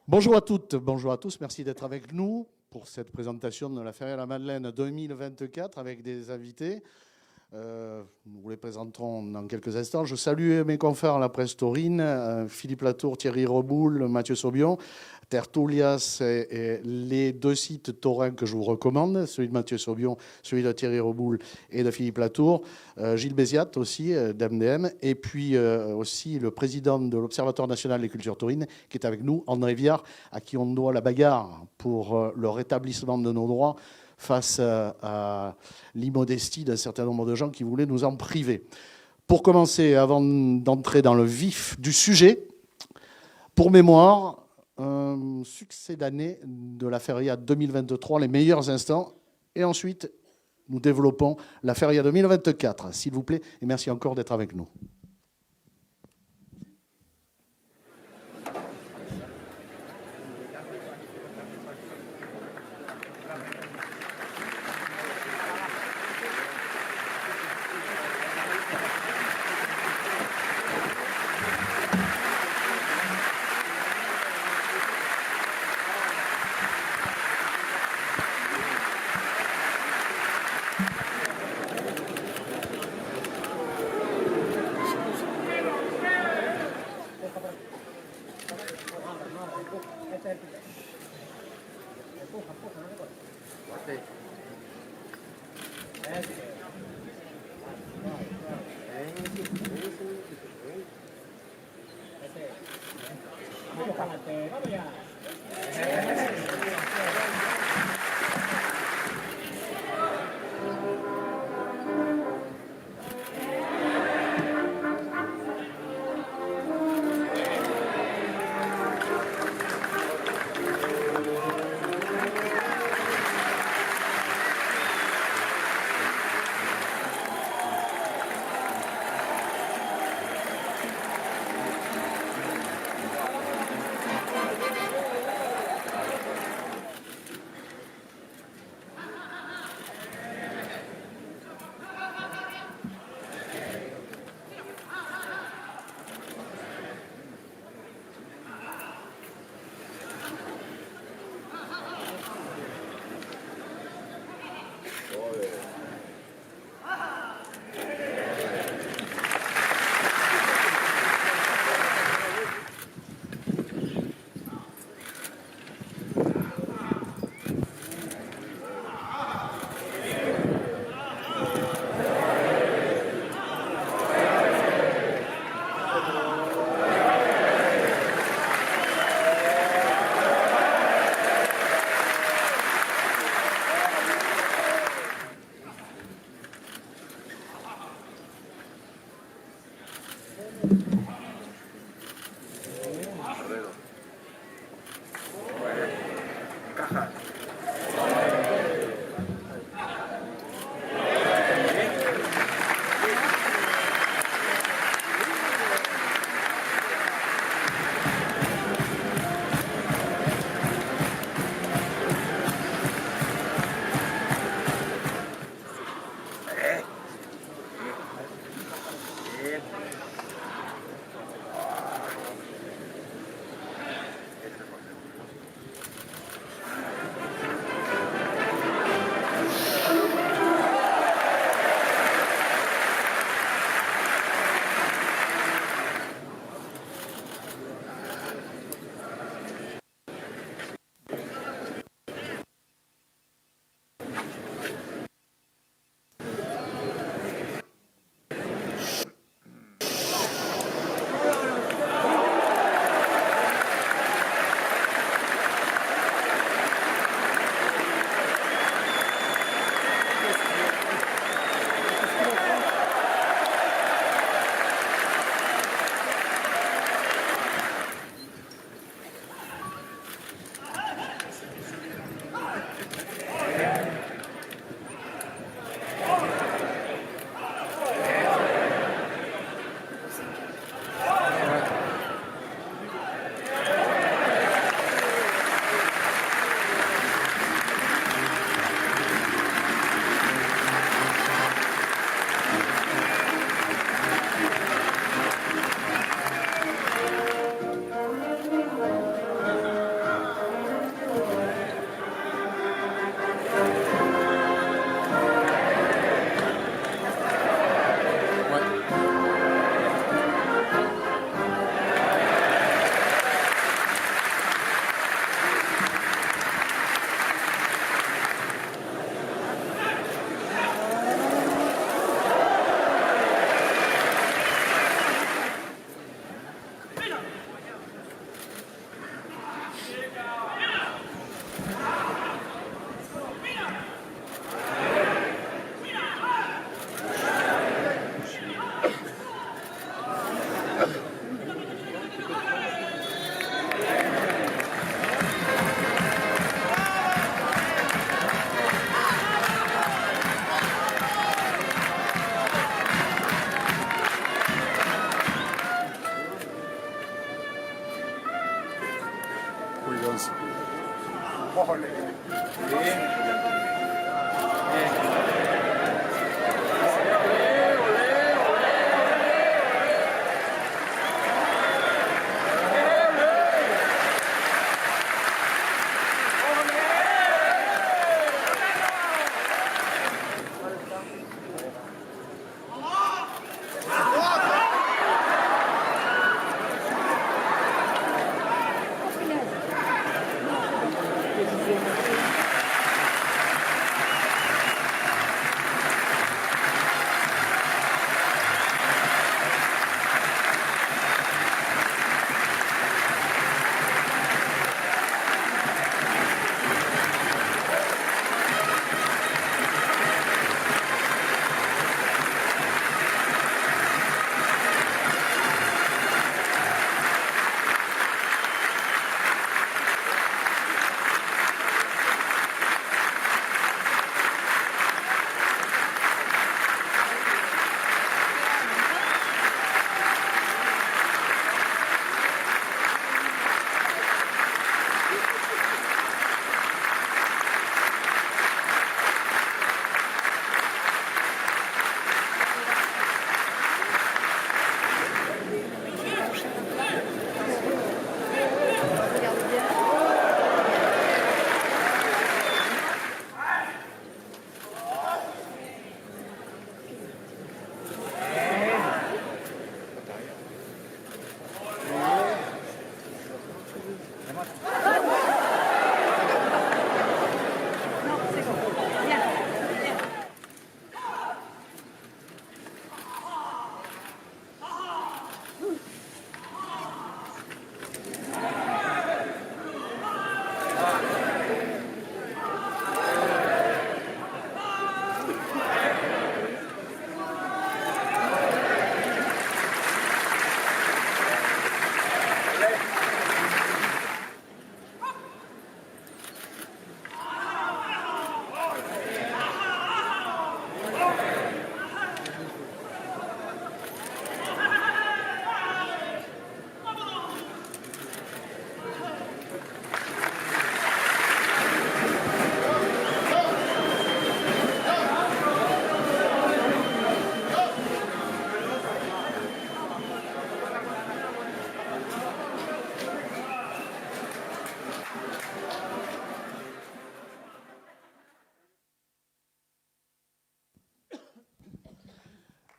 Bonjour à toutes, bonjour à tous. Merci d'être avec nous pour cette présentation de la Feria de la Madeleine 2024 avec des invités. Nous vous les présenterons dans quelques instants. Je salue mes confrères à la presse taurine, Philippe Latour, Thierry Reboul, Mathieu Saubion, Tertulias et les deux sites taurins que je vous recommande, celui de Mathieu Saubion, celui de Thierry Reboul et de Philippe Latour, Gilles Béziat aussi d'MDM, et puis aussi le président de l'Observatoire national des cultures taurines qui est avec nous, André Viard, à qui on doit la bagarre pour le rétablissement de nos droits face à l'immodestie d'un certain nombre de gens qui voulaient nous en priver. Pour commencer, avant d'entrer dans le vif du sujet, pour mémoire, un succès d'année de la Feria 2023, les meilleurs instants, et ensuite nous développons la Feria 2024, s'il vous plaît, et merci encore d'être avec nous.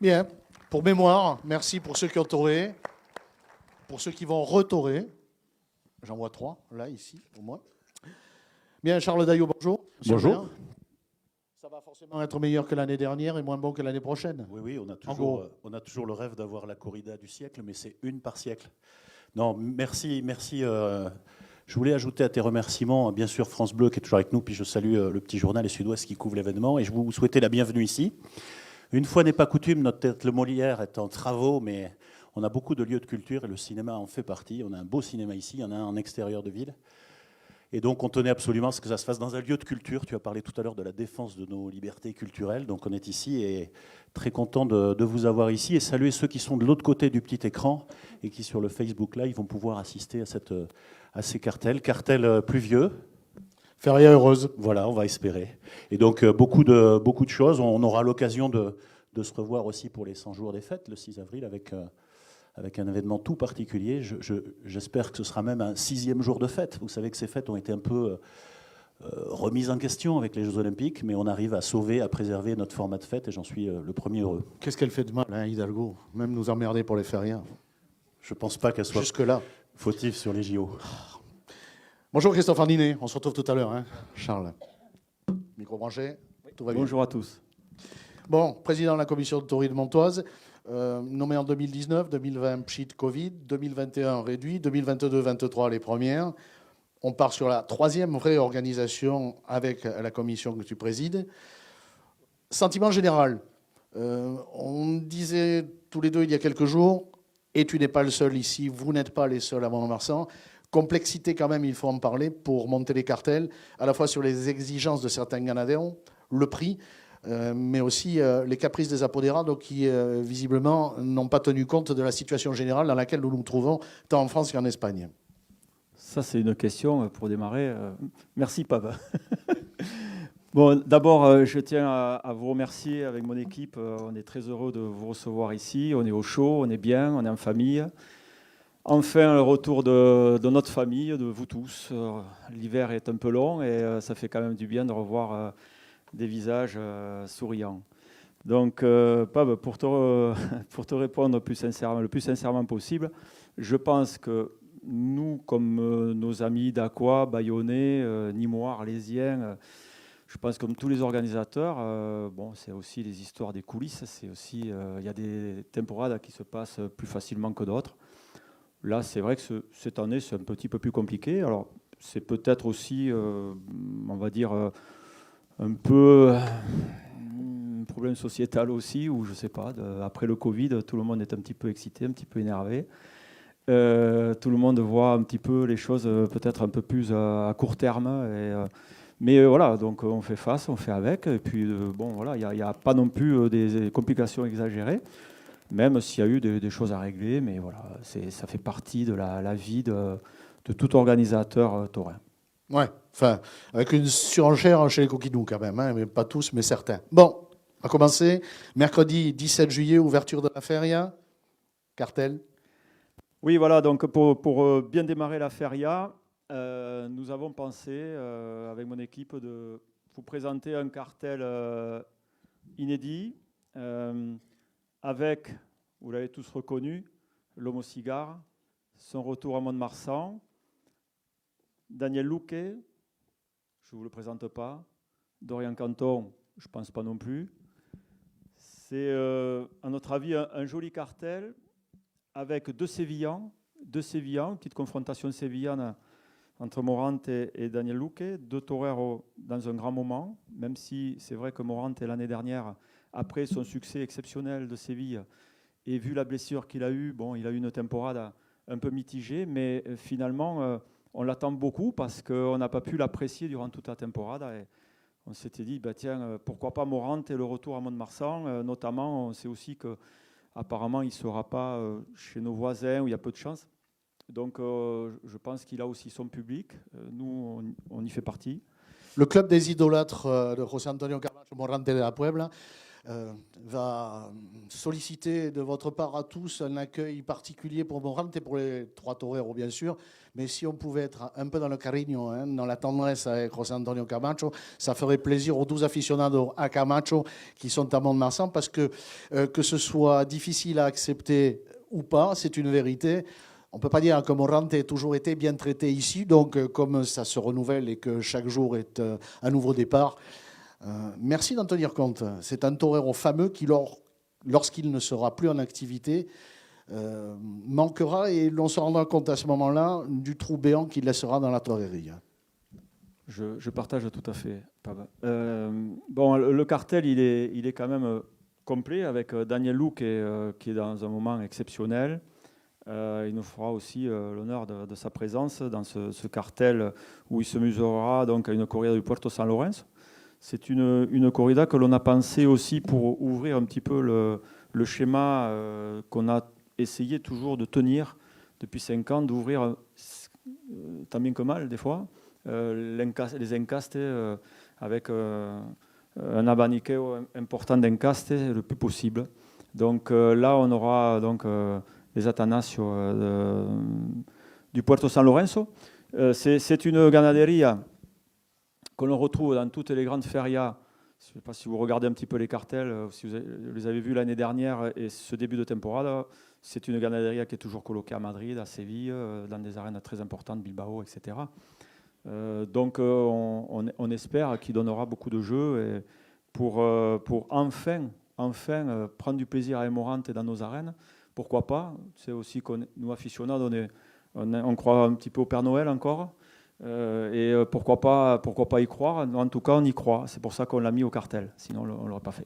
Bien. Pour mémoire, merci pour ceux qui ont toré, pour ceux qui vont retorer. J'en vois 3, là, ici, au moins. Bien, Charles Daillot, bonjour. Bonjour. Ça va forcément être meilleur que l'année dernière et moins bon que l'année prochaine. Oui, on a toujours le rêve d'avoir la corrida du siècle, mais c'est une par siècle. Non, merci. Je voulais ajouter à tes remerciements, bien sûr, France Bleu qui est toujours avec nous, puis je salue le petit journal Les Sud-Ouest qui couvre l'événement, et je vous souhaiter la bienvenue ici. Une fois n'est pas coutume, notre théâtre Le Molière est en travaux, mais on a beaucoup de lieux de culture et le cinéma en fait partie. On a un beau cinéma ici, il y en a un en extérieur de ville. Et donc, on tenait absolument à ce que ça se fasse dans un lieu de culture. Tu as parlé tout à l'heure de la défense de nos libertés culturelles. Donc, on est ici et très content de vous avoir ici et saluer ceux qui sont de l'autre côté du petit écran et qui, sur le Facebook Live, vont pouvoir assister à ces cartels. Cartels pluvieux. Feria heureuse. Voilà, on va espérer. Et donc, beaucoup de choses. On aura l'occasion de se revoir aussi pour les 100 jours des fêtes, le 6 avril, avec un événement tout particulier. J'espère que ce sera même un 6e jour de fête. Vous savez que ces fêtes ont été un peu remises en question avec les Jeux Olympiques, mais on arrive à sauver, à préserver notre format de fête et j'en suis le premier heureux. Qu'est-ce qu'elle fait de mal, hein, Hidalgo? Même nous emmerder pour les fériens. Je ne pense pas qu'elle soit jusque-là fautive sur les JO. Bonjour Christophe Andinet, on se retrouve tout à l'heure. Hein. Charles, micro branché, tout va bien. Bonjour à tous. Bon, président de la commission de Taurine de Montoise. Nommé en 2019, 2020 pchit Covid, 2021 réduit, 2022-23 les premières. On part sur la 3e vraie organisation avec la commission que tu présides. Sentiment général, on disait tous les deux il y a quelques jours, et tu n'es pas le seul ici, vous n'êtes pas les seuls à Mont-de-Marsan. Complexité quand même, il faut en parler pour monter les cartels, à la fois sur les exigences de certains Canadiens, le prix, mais aussi les caprices des apodérats, donc qui visiblement n'ont pas tenu compte de la situation générale dans laquelle nous nous trouvons, tant en France qu'en Espagne. Ça, c'est une question pour démarrer. Merci, Pape. Bon, d'abord, je tiens à vous remercier avec mon équipe. On est très heureux de vous recevoir ici. On est au chaud, on est bien, on est en famille. Enfin, le retour de notre famille, de vous tous. L'hiver est un peu long et ça fait quand même du bien de revoir des visages souriants. Donc, Pab, pour te répondre le plus sincèrement possible, je pense que nous, comme nos amis d'Aqua, Bayonnais, Nîmois, Arlésiens, je pense comme tous les organisateurs, bon, c'est aussi les histoires des coulisses, c'est aussi, il y a des temporades qui se passent plus facilement que d'autres. Là, c'est vrai que cette année, c'est un petit peu plus compliqué. Alors, c'est peut-être aussi, on va dire, un peu un problème sociétal aussi, ou je ne sais pas, après le Covid, tout le monde est un petit peu excité, un petit peu énervé. Tout le monde voit un petit peu les choses peut-être un peu plus à court terme. Mais voilà, donc on fait face, on fait avec. Et puis, bon, voilà, il n'y a pas non plus des complications exagérées, même s'il y a eu des choses à régler. Mais voilà, ça fait partie de la vie de tout organisateur taurin. Ouais, enfin, avec une surenchère chez les coquidous quand même, hein, mais pas tous, mais certains. Bon, on va commencer. Mercredi 17 juillet, ouverture de la feria. Cartel. Oui, voilà, donc pour bien démarrer la feria, nous avons pensé, avec mon équipe, de vous présenter un cartel inédit, avec, vous l'avez tous reconnu, l'homme au cigare, son retour à Mont-de-Marsan, Daniel Louquet, je ne vous le présente pas, Dorian Canton, je ne pense pas non plus. C'est, à notre avis, un joli cartel avec deux Sévillans, petite confrontation sévillane entre Morante et Daniel Louquet, deux toreros dans un grand moment, même si c'est vrai que Morante, l'année dernière, après son succès exceptionnel de Séville, et vu la blessure qu'il a eue, bon, il a eu une temporade un peu mitigée, mais finalement, on l'attend beaucoup parce qu'on n'a pas pu l'apprécier durant toute la temporade. Et on s'était dit, bah, tiens, pourquoi pas Morante et le retour à Mont-de-Marsan, notamment, on sait aussi qu'apparemment, il ne sera pas chez nos voisins où il y a peu de chance. Donc, je pense qu'il a aussi son public. Nous, on y fait partie. Le club des idolâtres de José Antonio Camacho Morante de la Puebla va solliciter de votre part à tous un accueil particulier pour Morante et pour les 3 toreros, bien sûr. Mais si on pouvait être un peu dans le cariño, hein, dans la tendresse avec José Antonio Camacho, ça ferait plaisir aux 12 aficionados à Camacho qui sont à Mont-de-Marsan, parce que ce soit difficile à accepter ou pas, c'est une vérité. On ne peut pas dire que Morante ait toujours été bien traité ici, donc comme ça se renouvelle et que chaque jour est un nouveau départ, merci d'en tenir compte. C'est un torero fameux qui, lorsqu'il ne sera plus en activité, manquera, et l'on se rendra compte à ce moment-là du trou béant qu'il laissera dans la torerie. Je partage tout à fait, Pab. Bon, le cartel, il est quand même complet avec Daniel Lou qui est dans un moment exceptionnel. Il nous fera aussi l'honneur de sa présence dans ce cartel où il se mesurera donc à une corrida du Puerto San Lorenzo. C'est une corrida que l'on a pensé aussi pour ouvrir un petit peu le schéma qu'on a essayé toujours de tenir depuis 5 ans, d'ouvrir tant bien que mal des fois les encastes avec un abaniqueo important d'encastes le plus possible. Donc là on aura donc les Atanasio du Puerto San Lorenzo. C'est une ganaderia que l'on retrouve dans toutes les grandes ferias. Je ne sais pas si vous regardez un petit peu les cartels, si vous les avez vus l'année dernière et ce début de temporada. C'est une ganaderia qui est toujours coloquée à Madrid, à Séville, dans des arènes très importantes, Bilbao, etc. Donc on espère qu'il donnera beaucoup de jeux et pour enfin prendre du plaisir à Morante dans nos arènes. Pourquoi pas? C'est aussi que nous aficionados, on croit un petit peu au Père Noël encore. Et pourquoi pas y croire? En tout cas, on y croit. C'est pour ça qu'on l'a mis au cartel. Sinon, on ne l'aurait pas fait.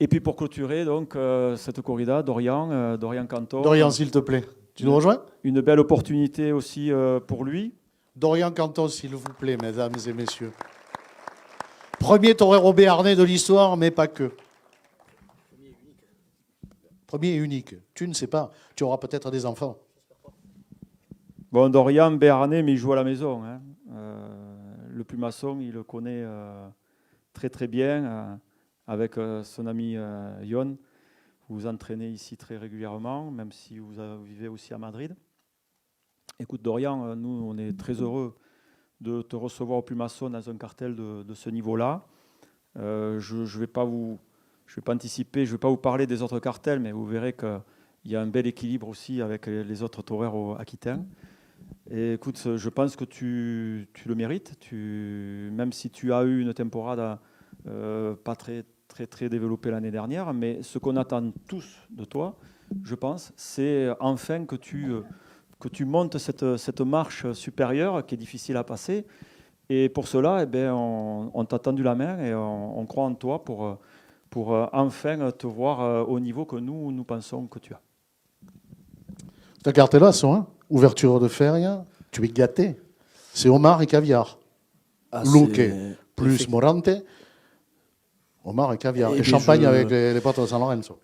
Et puis pour clôturer donc cette corrida, Dorian Cantor. Dorian, s'il te plaît, tu nous rejoins? Une belle opportunité aussi pour lui. Dorian Cantor, s'il vous plaît, mesdames et messieurs. Premier torero béarnais de l'histoire, mais pas que. Premier et unique. Tu ne sais pas. Tu auras peut-être des enfants. Bon, Dorian, béarnais, mais il joue à la maison. Hein. Le Plumasson, il le connaît très très bien avec son ami Yon. Vous vous entraînez ici très régulièrement, même si vous vivez aussi à Madrid. Écoute, Dorian, nous, on est très heureux de te recevoir au Plumasson dans un cartel de ce niveau-là. Je ne vais pas anticiper, je ne vais pas vous parler des autres cartels, mais vous verrez qu'il y a un bel équilibre aussi avec les autres toreros aquitains. Et écoute, je pense que tu le mérites. Même si tu as eu une temporada pas très, très, très développée l'année dernière, mais ce qu'on attend tous de toi, je pense, c'est enfin que tu montes cette marche supérieure qui est difficile à passer. Et pour cela, on t'a tendu la main et on croit en toi pour enfin te voir au niveau que nous pensons que tu as. C'est un cartelasso, hein? Ouverture de feria, tu es gâté. C'est homard et caviar. Luque plus Morante, homard et caviar. Et champagne avec les potes de San Lorenzo.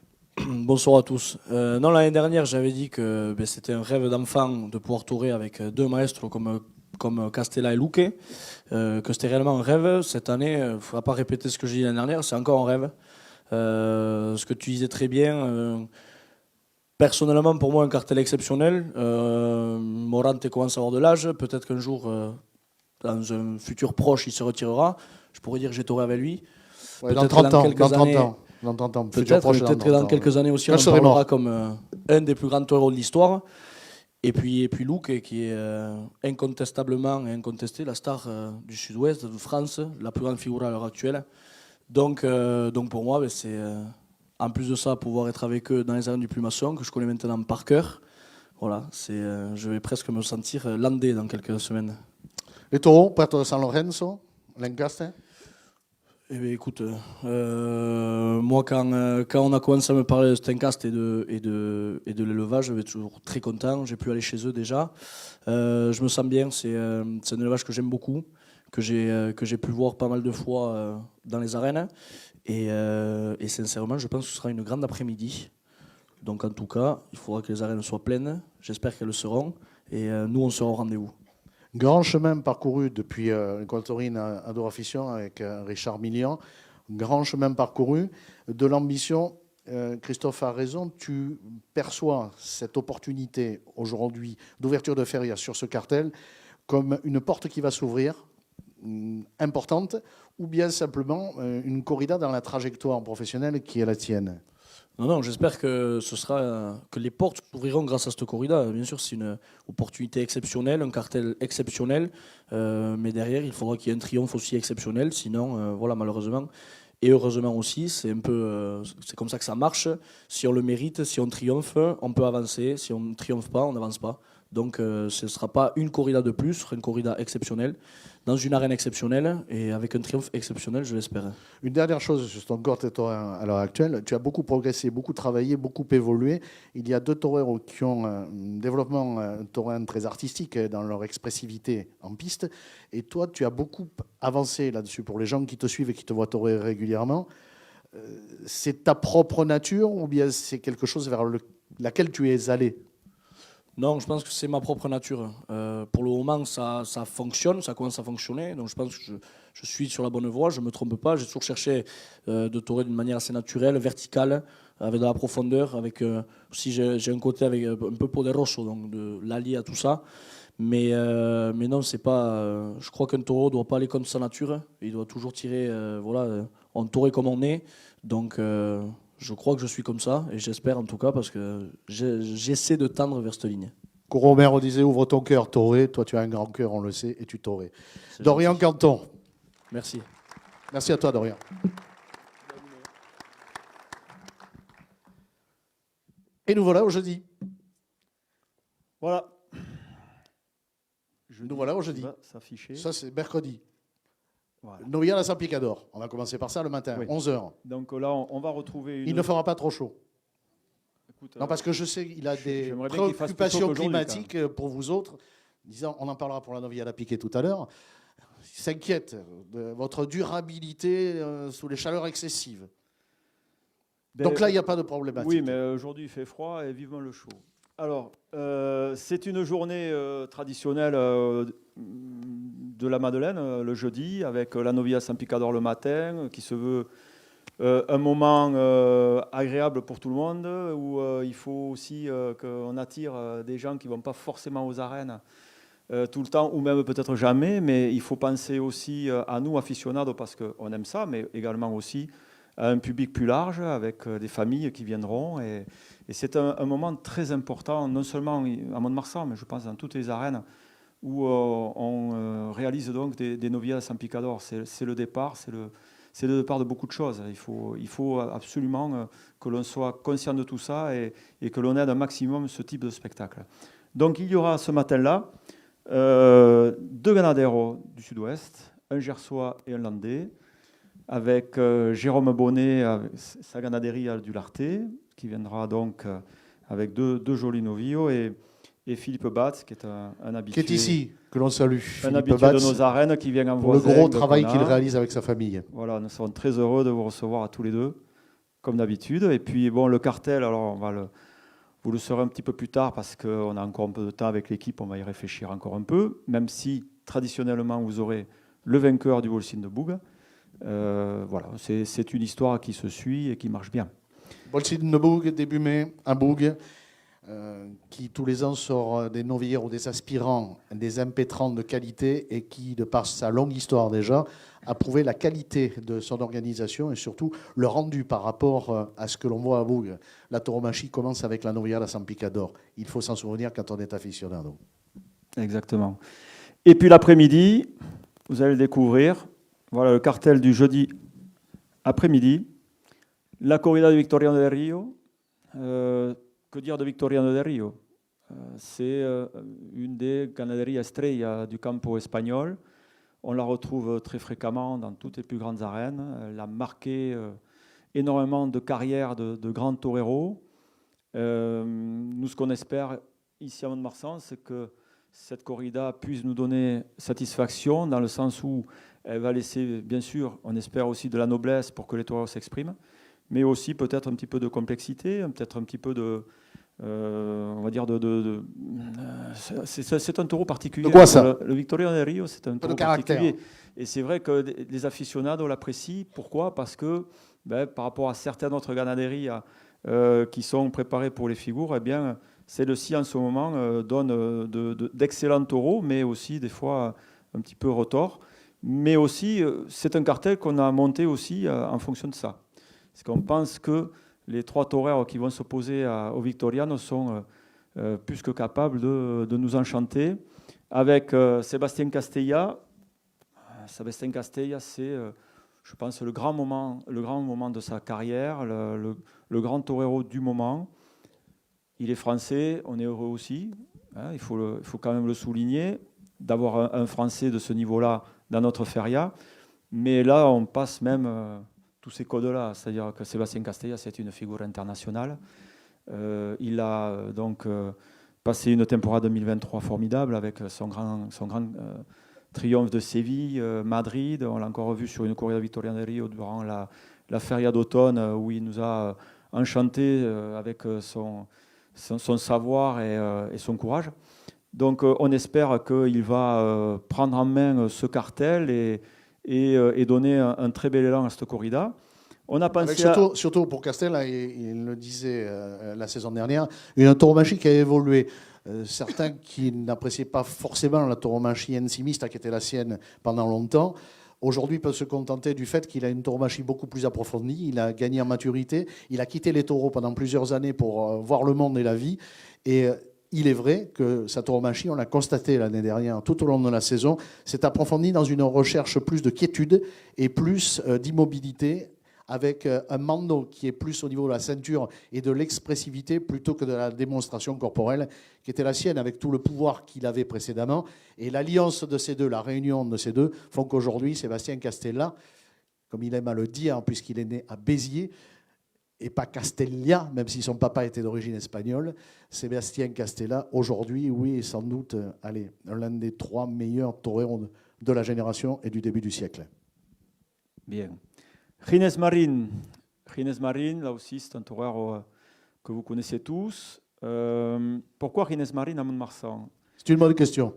Bonsoir à tous. Non, l'année dernière, j'avais dit que c'était un rêve d'enfant de pouvoir tourer avec 2 maestros comme Castella et Luque, que c'était réellement un rêve. Cette année, il ne faudra pas répéter ce que j'ai dit l'année dernière, c'est encore un rêve. Ce que tu disais très bien, personnellement pour moi un cartel exceptionnel. Morante commence à avoir de l'âge, peut-être qu'un jour, dans un futur proche, il se retirera. Je pourrais dire que j'ai touré avec lui. Ouais, dans 30 ans, peut-être que dans quelques années aussi, on en parlera comme un des plus grands toreros de l'histoire. Et puis Luque, qui est incontestablement et incontesté la star du sud-ouest de France, la plus grande figure à l'heure actuelle. Donc pour moi, c'est en plus de ça, pouvoir être avec eux dans les arènes du Plumasson, que je connais maintenant par cœur. Voilà, je vais presque me sentir landé dans quelques semaines. Les taureaux, Puerto San Lorenzo, l'encaste? Eh bien, écoute, moi, quand on a commencé à me parler de Stencast et de l'élevage, j'étais toujours très content. J'ai pu aller chez eux déjà. Je me sens bien. C'est un élevage que j'aime beaucoup, que j'ai pu voir pas mal de fois dans les arènes. Et sincèrement, je pense que ce sera une grande après-midi. Donc, en tout cas, il faudra que les arènes soient pleines. J'espère qu'elles le seront. Et nous, on sera au rendez-vous. Grand chemin parcouru depuis École Taurine à Adoration avec Richard Millian. grand chemin parcouru, de l'ambition. Christophe a raison, tu perçois cette opportunité aujourd'hui d'ouverture de feria sur ce cartel comme une porte qui va s'ouvrir, importante, ou bien simplement une corrida dans la trajectoire professionnelle qui est la tienne? Non, j'espère que que les portes s'ouvriront grâce à cette corrida. Bien sûr, c'est une opportunité exceptionnelle, un cartel exceptionnel, mais derrière, il faudra qu'il y ait un triomphe aussi exceptionnel. Sinon, voilà, malheureusement, et heureusement aussi, c'est un peu, c'est comme ça que ça marche. Si on le mérite, si on triomphe, on peut avancer. Si on ne triomphe pas, on n'avance pas. Donc, ce ne sera pas une corrida de plus, ce sera une corrida exceptionnelle, dans une arène exceptionnelle et avec un triomphe exceptionnel, je l'espère. Une dernière chose sur ton corps taurin à l'heure actuelle, tu as beaucoup progressé, beaucoup travaillé, beaucoup évolué. Il y a 2 toreros qui ont un développement taurin très artistique dans leur expressivité en piste. Et toi, tu as beaucoup avancé là-dessus. Pour les gens qui te suivent et qui te voient torer régulièrement, c'est ta propre nature ou bien c'est quelque chose vers laquelle tu es allé? Non, je pense que c'est ma propre nature. Pour le moment, ça fonctionne, ça commence à fonctionner. Donc je pense que je suis sur la bonne voie, je ne me trompe pas. J'ai toujours cherché de torer d'une manière assez naturelle, verticale, avec de la profondeur. Avec, aussi, j'ai un côté avec un peu poderoso, donc de l'allier à tout ça. Mais non, c'est pas. Je crois qu'un taureau ne doit pas aller contre sa nature. Il doit toujours tirer, en taurer comme on est. Donc. Je crois que je suis comme ça, et j'espère en tout cas, parce que j'essaie de tendre vers cette ligne. Coromero disait ouvre ton cœur, toré. Toi, tu as un grand cœur, on le sait, et tu torrais. Dorian Canton. Merci. Merci à toi, Dorian. Et nous voilà au jeudi. Voilà. Nous voilà au jeudi. S'afficher. Ça, c'est mercredi. Voilà. Novillard à Saint-Picador. On va commencer par ça le matin, Oui. 11h. Donc là, on va retrouver une... Il ne fera pas trop chaud. Écoute, Non, parce que je sais qu'il a des j'aimerais bien qu'il fasse plus chaud préoccupations qu'aujourd'hui, climatiques pour vous autres. Disant, on en parlera pour la Novillard à Piquet tout à l'heure. Il s'inquiète de votre durabilité sous les chaleurs excessives. Donc là, il n'y a pas de problématique. Oui, mais aujourd'hui, il fait froid et vivement le chaud. Alors, c'est une journée traditionnelle de la Madeleine, le jeudi, avec la Novillard Saint-Picador le matin, qui se veut un moment agréable pour tout le monde, où il faut aussi qu'on attire des gens qui ne vont pas forcément aux arènes tout le temps, ou même peut-être jamais, mais il faut penser aussi à nous, aficionados, parce qu'on aime ça, mais également aussi à un public plus large, avec des familles qui viendront. Et c'est un moment très important, non seulement à Mont-de-Marsan, mais je pense dans toutes les arènes, où on réalise donc des novilladas à Saint-Picador. C'est le départ, c'est le départ de beaucoup de choses. Il faut absolument que l'on soit conscient de tout ça et que l'on aide un maximum ce type de spectacle. Donc il y aura ce matin-là 2 ganaderos du sud-ouest, un Gersois et un Landais, avec Jérôme Bonnet, avec sa ganaderie du Larté, qui viendra donc avec deux jolis novillos, et Philippe Batz, qui est un habitué. Qui est ici, que l'on salue. Un Philippe habitué Batz, de nos arènes, qui vient en pour le voisin. gros travail qu'il réalise avec sa famille. Voilà, nous sommes très heureux de vous recevoir à tous les deux, comme d'habitude. Et puis, bon, le cartel, alors vous le saurez un petit peu plus tard, parce qu'on a encore un peu de temps avec l'équipe, on va y réfléchir encore un peu, même si, traditionnellement, vous aurez le vainqueur du Volsine de Boug. Voilà, c'est une histoire qui se suit et qui marche bien. Volsine de Boug, début mai, à Boug, qui tous les ans sort des novillaires ou des aspirants, des impétrants de qualité, et qui, de par sa longue histoire déjà, a prouvé la qualité de son organisation et surtout le rendu par rapport à ce que l'on voit à Boug. La tauromachie commence avec la Novillard à Saint-Picador. Il faut s'en souvenir quand on est aficionado. Exactement. Et puis l'après-midi, vous allez le découvrir. Voilà le cartel du jeudi après-midi. La corrida de Victoriano del Rio. Que dire de Victoriano del Rio? C'est une des ganaderies estrella du campo espagnol. On la retrouve très fréquemment dans toutes les plus grandes arènes. Elle a marqué énormément de carrières de grands toreros. Nous, ce qu'on espère ici à Mont-de-Marsan, c'est que cette corrida puisse nous donner satisfaction, dans le sens où elle va laisser, bien sûr, on espère aussi de la noblesse pour que les toreros s'expriment, mais aussi peut-être un petit peu de complexité, peut-être un petit peu de... on va dire c'est un taureau particulier. De quoi ça? Le Victoriano del Rio, c'est un taureau caractère. particulier. Et c'est vrai que les aficionados l'apprécient. Pourquoi ? Parce que par rapport à certaines autres ganaderies qui sont préparées pour les figures, eh bien, celle-ci en ce moment donne d'excellents taureaux, mais aussi des fois un petit peu retors. Mais aussi, c'est un cartel qu'on a monté aussi en fonction de ça. Parce qu'on pense que les 3 taureaux qui vont s'opposer aux Victorianos sont plus que capables de nous enchanter. Avec Sébastien Castella. Sébastien Castella, c'est, je pense, le grand moment de sa carrière, le grand torero du moment. Il est français, on est heureux aussi. Hein, il faut quand même le souligner, d'avoir un Français de ce niveau-là dans notre feria. Mais là, on passe même tous ces codes-là. C'est-à-dire que Sébastien Castella, c'est une figure internationale. Il a donc passé une temporada 2023 formidable avec son grand triomphe de Séville, Madrid. On l'a encore vu sur une corrida Victoriana de Rio durant la feria d'automne où il nous a enchantés avec son savoir et son courage. Donc on espère qu'il va prendre en main ce cartel et donner un très bel élan à cette corrida. On a pensé surtout pour Castel, là, il le disait la saison dernière, une tauromachie qui a évolué. Certains qui n'appréciaient pas forcément la tauromachie ensimiste qui était la sienne pendant longtemps, aujourd'hui peuvent se contenter du fait qu'il a une tauromachie beaucoup plus approfondie, il a gagné en maturité, il a quitté les taureaux pendant plusieurs années pour voir le monde et la vie. Et il est vrai que sa tauromachie, on l'a constaté l'année dernière, tout au long de la saison, s'est approfondie dans une recherche plus de quiétude et plus d'immobilité, avec un mando qui est plus au niveau de la ceinture et de l'expressivité plutôt que de la démonstration corporelle qui était la sienne avec tout le pouvoir qu'il avait précédemment. Et l'alliance de ces deux, la réunion de ces deux, font qu'aujourd'hui, Sébastien Castella, comme il aime à le dire, puisqu'il est né à Béziers, et pas Castella, même si son papa était d'origine espagnole, Sébastien Castella, aujourd'hui, oui, est sans doute l'un des 3 meilleurs toreros de la génération et du début du siècle. Bien. Gines Marin, là aussi, c'est un torero que vous connaissez tous. Pourquoi Gines Marin à Mont-de-Marsan ? C'est une bonne question.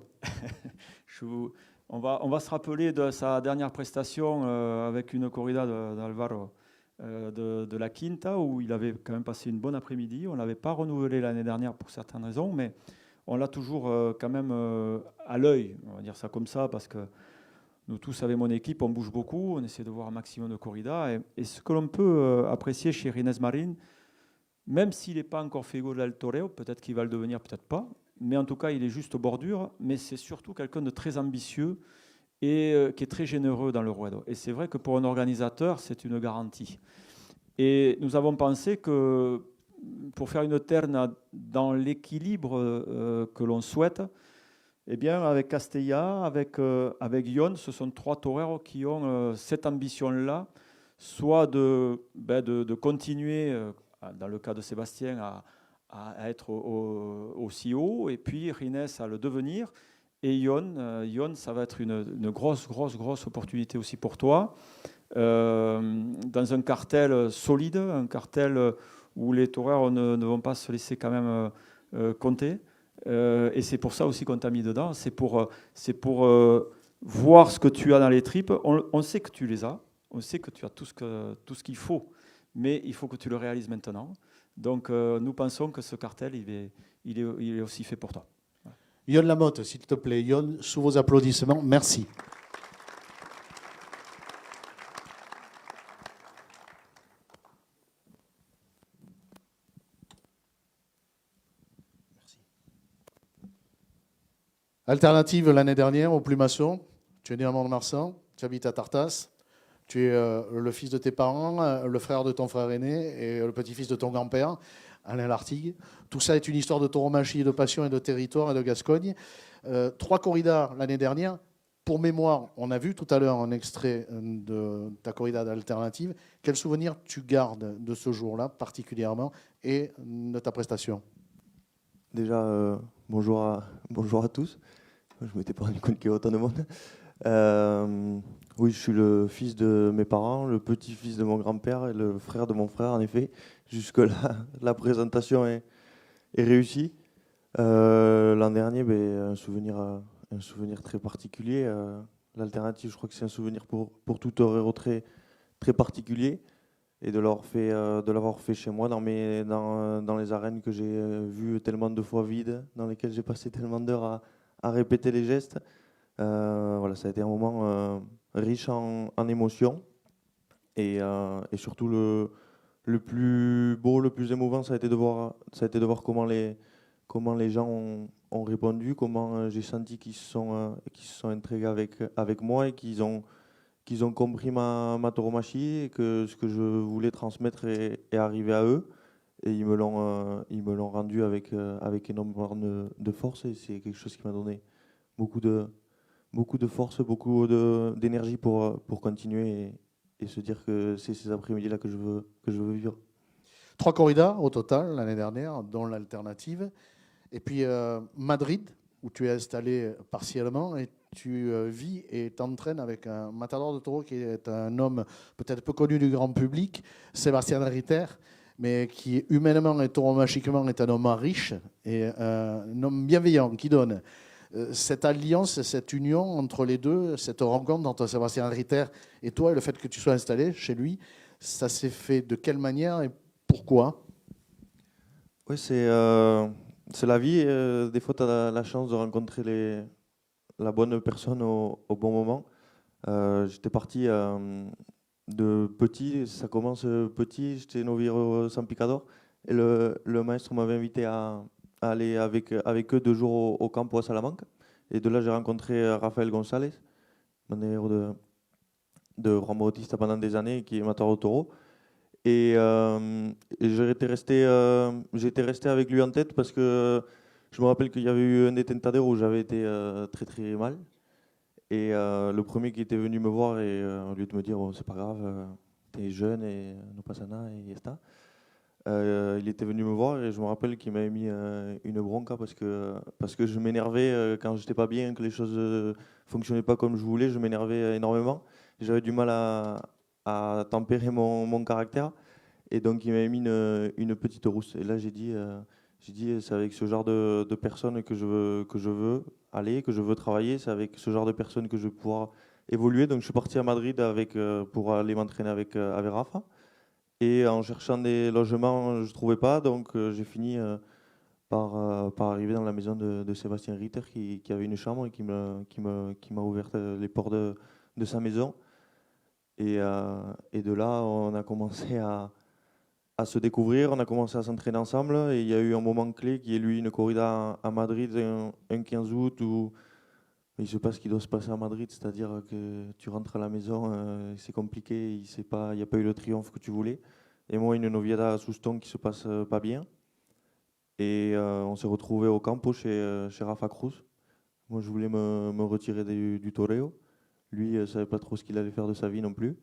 On va se rappeler de sa dernière prestation avec une corrida d'Alvaro de la Quinta, où il avait quand même passé une bonne après-midi. On ne l'avait pas renouvelé l'année dernière pour certaines raisons, mais on l'a toujours quand même à l'œil, on va dire ça comme ça, parce que nous tous, avec mon équipe, on bouge beaucoup, on essaie de voir un maximum de corridas. Et ce que l'on peut apprécier chez Gines Marin, même s'il n'est pas encore Figure del Toreo, peut-être qu'il va le devenir, peut-être pas, mais en tout cas, il est juste aux bordures, mais c'est surtout quelqu'un de très ambitieux et qui est très généreux dans le ruedo. Et c'est vrai que pour un organisateur, c'est une garantie. Et nous avons pensé que pour faire une terne dans l'équilibre que l'on souhaite, eh bien, avec Castella, avec Yon, ce sont 3 toreros qui ont cette ambition-là, soit de continuer, dans le cas de Sébastien, à être aussi haut, et puis Gines à le devenir. Et Yon, ça va être une grosse opportunité aussi pour toi, dans un cartel solide, un cartel où les toreros ne vont pas se laisser quand même compter. Et c'est pour ça aussi qu'on t'a mis dedans, c'est pour voir ce que tu as dans les tripes. On sait que tu les as, on sait que tu as tout ce qu'il faut, mais il faut que tu le réalises maintenant. Donc nous pensons que ce cartel, il est aussi fait pour toi. Yon Lamotte, s'il te plaît. Yon, sous vos applaudissements, merci. Alternative l'année dernière au Plumasson. Tu es né à Mont-de-Marsan, tu habites à Tartas. Tu es le fils de tes parents, le frère de ton frère aîné et le petit-fils de ton grand-père, Alain Lartigue. Tout ça est une histoire de tauromachie, de passion et de territoire et de Gascogne. 3 corridas l'année dernière. Pour mémoire, on a vu tout à l'heure un extrait de ta corrida d'alternative. Quel souvenir tu gardes de ce jour-là particulièrement et de ta prestation ? Déjà, bonjour à tous. Je ne m'étais pas rendu compte qu'il y avait autant de monde. Oui, je suis le fils de mes parents, le petit-fils de mon grand-père et le frère de mon frère, en effet. Jusque-là, la présentation est réussie. L'an dernier, un souvenir très particulier. l'alternative, je crois que c'est un souvenir pour tout torero très, très particulier. Et de l'avoir fait chez moi dans les arènes que j'ai vues tellement de fois vides, dans lesquelles j'ai passé tellement d'heures à répéter les gestes. Voilà, ça a été un moment riche en émotions. Et surtout, le plus beau, le plus émouvant, ça a été de voir comment les gens ont répondu, comment j'ai senti qu'ils se sont intrigués avec moi et qu'ils ont compris ma tauromachie et que ce que je voulais transmettre est arrivé à eux. Et ils me l'ont rendu avec énormément de force. Et c'est quelque chose qui m'a donné beaucoup de force, beaucoup d'énergie pour continuer et se dire que c'est ces après-midi-là que je veux vivre. 3 corridas au total l'année dernière, dont l'alternative. Et puis Madrid, où tu es installé partiellement et tu vis et t'entraînes avec un matador de taureau qui est un homme peut-être peu connu du grand public, Sébastien Ritter, mais qui humainement et tauromachiquement est un homme riche et un homme bienveillant qui donne. Cette alliance, cette union entre les deux, cette rencontre entre Sébastien Ritter et toi, et le fait que tu sois installé chez lui, ça s'est fait de quelle manière et pourquoi? Oui, c'est la vie. Des fois, tu as la chance de rencontrer la bonne personne au bon moment. J'étais parti de petit, ça commence petit, j'étais noviro San Picador et le maître m'avait invité à aller avec eux 2 jours au campo à Salamanca. Et de là, j'ai rencontré Rafael González, manero de Juan Bautista pendant des années, qui est matador de taureau. Et j'étais resté avec lui en tête parce que je me rappelle qu'il y avait eu un des tentadores où j'avais été très très mal. Et le premier qui était venu me voir, et au lieu de me dire bon, c'est pas grave, t'es jeune et no pasa nada et está, il était venu me voir et je me rappelle qu'il m'avait mis une bronca parce que je m'énervais quand j'étais pas bien, que les choses fonctionnaient pas comme je voulais, je m'énervais énormément. J'avais du mal à tempérer mon caractère. Et donc, il m'avait mis une petite rousse. Et là, j'ai dit c'est avec ce genre de personnes que je veux aller, que je veux travailler. C'est avec ce genre de personnes que je vais pouvoir évoluer. Donc, je suis parti à Madrid pour aller m'entraîner avec Rafa. Et en cherchant des logements, je ne trouvais pas. Donc, j'ai fini par arriver dans la maison de Sébastien Ritter qui avait une chambre et qui m'a ouvert les portes de sa maison. Et de là, on a commencé à se découvrir, on a commencé à s'entraîner ensemble et il y a eu un moment clé qui est lui une corrida à Madrid un 15 août où il se passe ce qui doit se passer à Madrid, c'est-à-dire que tu rentres à la maison, c'est compliqué, il n'y a pas eu le triomphe que tu voulais. Et moi, une noviada à Souston qui se passe pas bien. Et on s'est retrouvé au campo chez Rafa Cruz. Moi, je voulais me retirer du toreo. Lui, ne savait pas trop ce qu'il allait faire de sa vie non plus.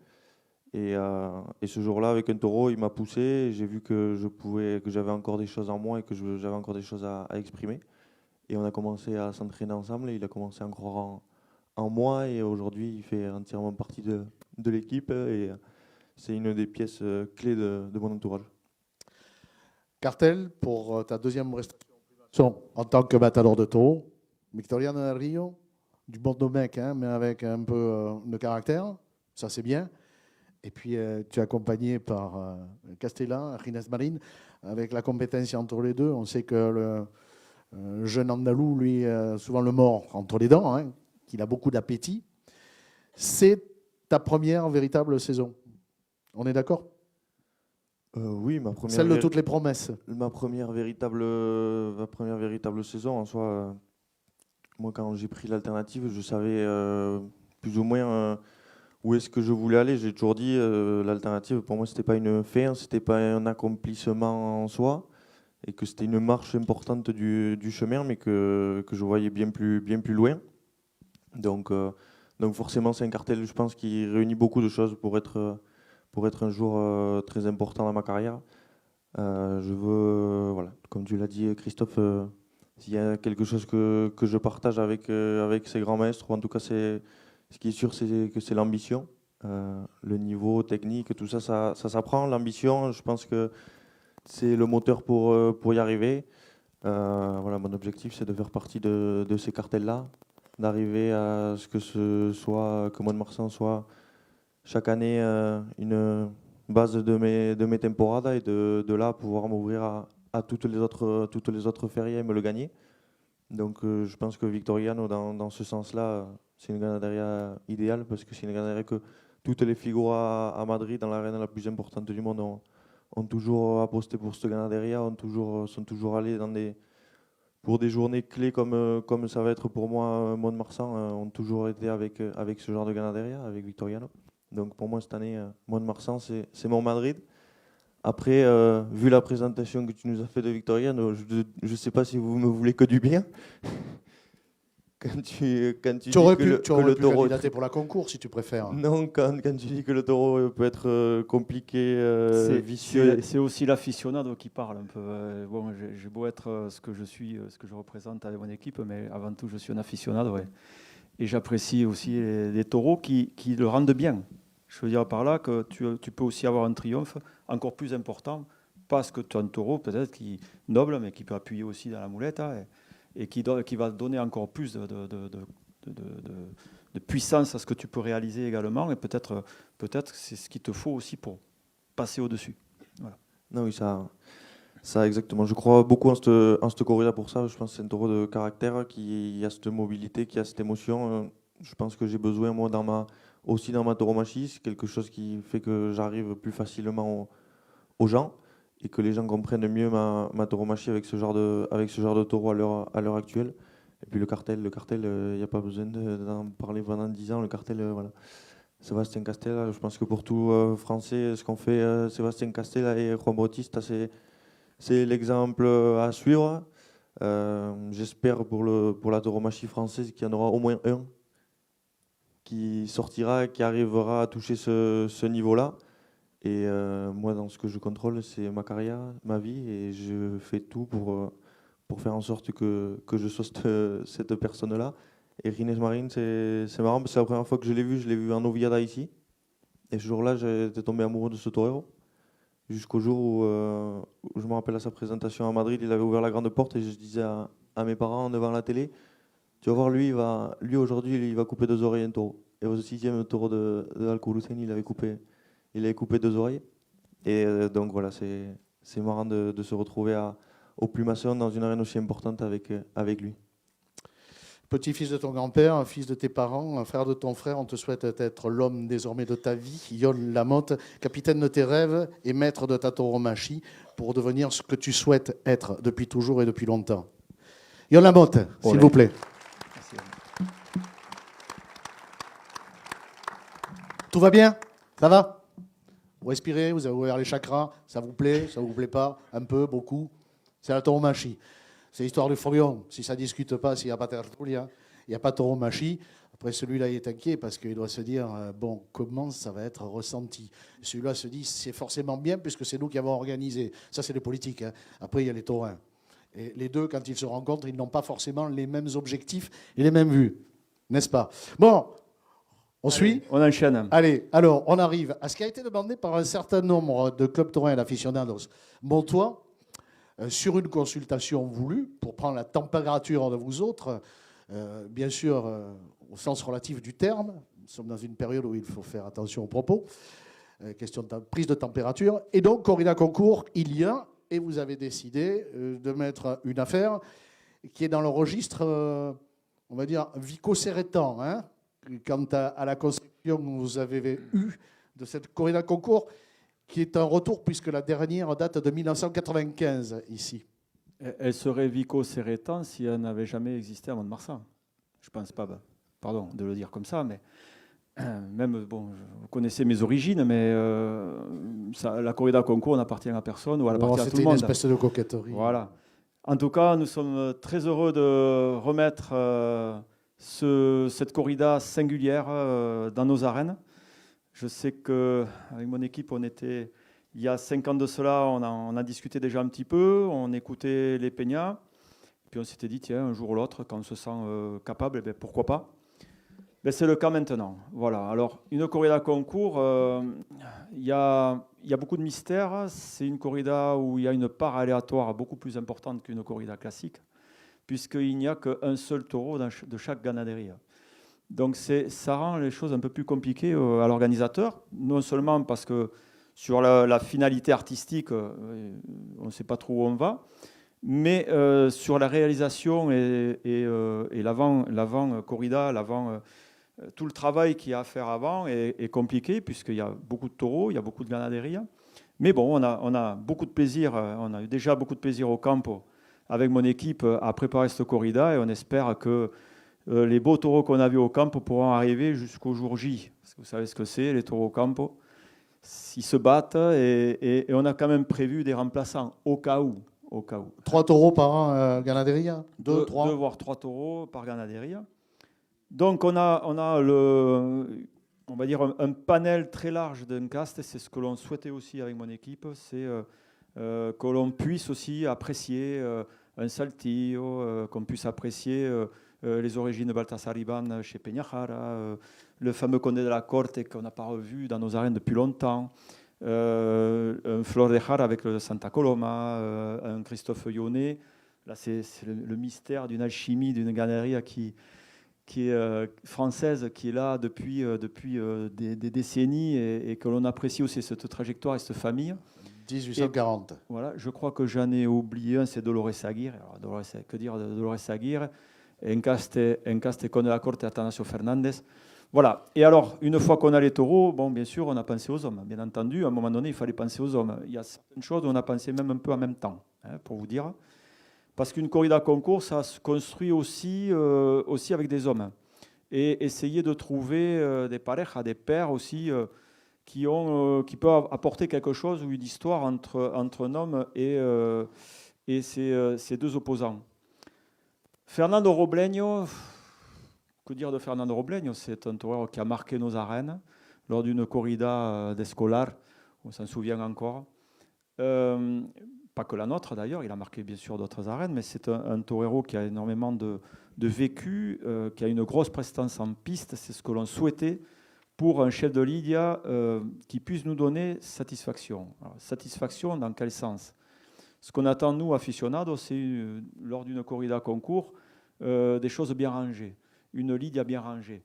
Et ce jour-là, avec un taureau, il m'a poussé. J'ai vu que j'avais encore des choses en moi et que j'avais encore des choses à exprimer. Et on a commencé à s'entraîner ensemble. Et il a commencé à en croire en moi. Et aujourd'hui, il fait entièrement partie de l'équipe. Et c'est une des pièces clés de mon entourage. Cartel, pour ta deuxième prestation en tant que matador de taureau, Victoriano del Rio, du bon mec, hein, mais avec un peu de caractère. Ça, c'est bien. Et puis, tu es accompagné par Castella, Gines Marin, avec la compétence entre les deux. On sait que le jeune Andalou, lui, a souvent le mort entre les dents, hein, qu'il a beaucoup d'appétit. C'est ta première véritable saison. On est d'accord? Oui, ma première. Celle de toutes les promesses. Ma première véritable saison, en soi, moi, quand j'ai pris l'alternative, je savais plus ou moins où est-ce que je voulais aller. J'ai toujours dit l'alternative, pour moi, c'était pas une fin, c'était pas un accomplissement en soi, et que c'était une marche importante du chemin, mais que je voyais bien plus loin. Donc forcément, c'est un cartel, je pense, qui réunit beaucoup de choses pour être un jour très important dans ma carrière. Je veux, voilà, comme tu l'as dit, Christophe, s'il y a quelque chose que je partage avec ces grands maîtres, ou en tout cas, ce qui est sûr, c'est que c'est l'ambition. Le niveau technique, tout ça, ça s'apprend. L'ambition, je pense que c'est le moteur pour y arriver. Voilà, mon objectif, c'est de faire partie de ces cartels-là. d'arriver à ce que que Mont-de-Marsan soit chaque année une base de mes temporadas et de là pouvoir m'ouvrir à toutes les autres férias et me le gagner. Donc je pense que Victoriano, dans ce sens-là, c'est une ganaderia idéale parce que c'est une ganaderia que toutes les figuras à Madrid, dans l'arène la plus importante du monde, ont toujours aposté pour cette ganaderia, sont toujours allés pour des journées clés comme ça va être pour moi Mont-de-Marsan, ont toujours été avec ce genre de ganaderia, avec Victoriano. Donc pour moi cette année, Mont-de-Marsan, c'est mon Madrid. Après, vu la présentation que tu nous as fait de Victoriano, je ne sais pas si vous me voulez que du bien. Quand tu Tu aurais pu, dis que le taureau candidater pour la concours si tu préfères. Non, quand tu dis que le taureau peut être compliqué, vicieux. C'est aussi l'aficionado qui parle un peu. Bon, j'ai beau être ce que je suis, ce que je représente avec mon équipe, mais avant tout, je suis un aficionado. Ouais. Et j'apprécie aussi les taureaux qui le rendent bien. Je veux dire par là que tu peux aussi avoir un triomphe encore plus important parce que tu as un taureau peut-être qui noble, mais qui peut appuyer aussi dans la moulette et qui va donner encore plus de puissance à ce que tu peux réaliser également. Et peut-être c'est ce qu'il te faut aussi pour passer au-dessus. Voilà. Non, oui, ça exactement. Je crois beaucoup en cette corrida pour ça. Je pense que c'est un taureau de caractère qui a cette mobilité, qui a cette émotion. Je pense que j'ai besoin, moi, aussi dans ma tauromachie. C'est quelque chose qui fait que j'arrive plus facilement aux gens et que les gens comprennent mieux ma tauromachie avec ce genre de taureau à l'heure actuelle. Et puis le cartel, il n'y a pas besoin d'en parler pendant 10 ans. Le cartel, voilà. Sébastien Castella, je pense que pour tout Français, ce qu'ont fait Sébastien Castella et Juan Bautista, c'est l'exemple à suivre. J'espère pour la tauromachie française qu'il y en aura au moins un qui sortira, qui arrivera à toucher ce niveau-là. Et moi, dans ce que je contrôle, c'est ma carrière, ma vie, et je fais tout pour faire en sorte que je sois cette personne-là. Et Rines Marin, c'est marrant, parce que c'est la première fois que je l'ai vu en Noviada ici. Et ce jour-là, j'étais tombé amoureux de ce torero. Jusqu'au jour où je me rappelle à sa présentation à Madrid, il avait ouvert la grande porte et je disais à mes parents devant la télé, tu vas voir, lui aujourd'hui, il va couper 2 oreilles un taureau. Et au 6e taureau de Alcurucén, il avait coupé 2 oreilles. Et donc voilà, c'est marrant de se retrouver au Plumasson dans une arène aussi importante avec lui. Petit-fils de ton grand-père, fils de tes parents, frère de ton frère, on te souhaite être l'homme désormais de ta vie, Yon Lamotte, capitaine de tes rêves et maître de ta tauromachie pour devenir ce que tu souhaites être depuis toujours et depuis longtemps. Yon Lamotte, s'il vous plaît. Merci. Tout va bien? Ça va? Vous respirez, vous avez ouvert les chakras, ça vous plaît pas? Un peu, beaucoup? C'est la tauromachie. C'est l'histoire du Forion. Si ça ne discute pas, s'il n'y a pas tertulia, il n'y a pas tauromachie. Après, celui-là, il est inquiet parce qu'il doit se dire, bon, comment ça va être ressenti? Celui-là se dit, c'est forcément bien puisque c'est nous qui avons organisé. Ça, c'est les politiques. Hein. Après, il y a les taurins. Et les deux, quand ils se rencontrent, ils n'ont pas forcément les mêmes objectifs et les mêmes vues. N'est-ce pas? Bon, on suit? On enchaîne. Allez, alors, on arrive à ce qui a été demandé par un certain nombre de clubs taurins et d'aficionados. Montois, sur une consultation voulue, pour prendre la température de vous autres, bien sûr, au sens relatif du terme, nous sommes dans une période où il faut faire attention aux propos, question de prise de température, et donc, corrida concours, il y a, et vous avez décidé de mettre une affaire qui est dans le registre, on va dire, vico-serrétan, hein, quant à la conception que vous avez eue de cette corrida concours, qui est un retour puisque la dernière date de 1995 ici. Elle serait vico-serrétan si elle n'avait jamais existé à Mont-de-Marsan. Je pense pas, pardon de le dire comme ça, mais même, bon, vous connaissez mes origines, mais la corrida concours n'appartient à personne ou elle appartient à tout le monde. C'était une espèce de coquetterie. Voilà. En tout cas, nous sommes très heureux de remettre cette corrida singulière dans nos arènes. Je sais qu'avec mon équipe, il y a 5 ans de cela, on a discuté déjà un petit peu, on écoutait les peñas, puis on s'était dit, tiens, un jour ou l'autre, quand on se sent capable, eh bien, pourquoi pas? C'est le cas maintenant. Voilà. Alors, une corrida concours, il y a beaucoup de mystères. C'est une corrida où il y a une part aléatoire beaucoup plus importante qu'une corrida classique. puisqu'il n'y a qu'un seul taureau de chaque ganaderia. Donc ça rend les choses un peu plus compliquées à l'organisateur, non seulement parce que sur la finalité artistique, on ne sait pas trop où on va, mais sur la réalisation et l'avant corrida, tout le travail qu'il y a à faire avant est compliqué, puisqu'il y a beaucoup de taureaux, il y a beaucoup de ganaderia. Mais bon, on a beaucoup de plaisir, on a eu déjà beaucoup de plaisir au campo avec mon équipe à préparer cette corrida, et on espère que les beaux taureaux qu'on a vus au campo pourront arriver jusqu'au jour J. Parce que vous savez ce que c'est, les taureaux au campo. Ils se battent, et on a quand même prévu des remplaçants au cas où. 3 taureaux par ganaderia, 2, 3. 2 voire 3 taureaux par ganaderia. Donc on a on va dire un panel très large d'encastes, c'est ce que l'on souhaitait aussi avec mon équipe, c'est que l'on puisse aussi apprécier un saltillo, qu'on puisse apprécier les origines de Baltasar Iban chez Peñajara, le fameux Conde de la Corte qu'on n'a pas revu dans nos arènes depuis longtemps, un Flor de Jara avec le Santa Coloma, un Christophe Yonnet. Là, c'est le mystère d'une alchimie, d'une ganaderia qui est française, qui est là depuis des décennies, et que l'on apprécie aussi cette trajectoire et cette famille. 1840. Et, voilà, je crois que j'en ai oublié un, c'est Dolores Aguirre. Alors, que dire de Dolores Aguirre? Encaste Conde de la Corte, Atanasio Fernandez. Voilà. Et alors, une fois qu'on a les taureaux, bon, bien sûr, on a pensé aux hommes. Bien entendu, à un moment donné, il fallait penser aux hommes. Il y a certaines choses où on a pensé même un peu en même temps, pour vous dire. Parce qu'une corrida concours, ça se construit aussi avec des hommes. Et essayer de trouver des parejas, des paires aussi, qui peuvent apporter quelque chose ou une histoire entre un homme et ces deux opposants. Fernando Robleño, que dire de Fernando Robleño? C'est un torero qui a marqué nos arènes lors d'une corrida d'Escolar, on s'en souvient encore. Pas que la nôtre d'ailleurs, il a marqué bien sûr d'autres arènes, mais c'est un torero qui a énormément de vécu, qui a une grosse prestance en piste. C'est ce que l'on souhaitait pour un chef de lidia qui puisse nous donner satisfaction. Alors, satisfaction dans quel sens? Ce qu'on attend, nous, aficionados, c'est lors d'une corrida concours, des choses bien rangées, une lidia bien rangée,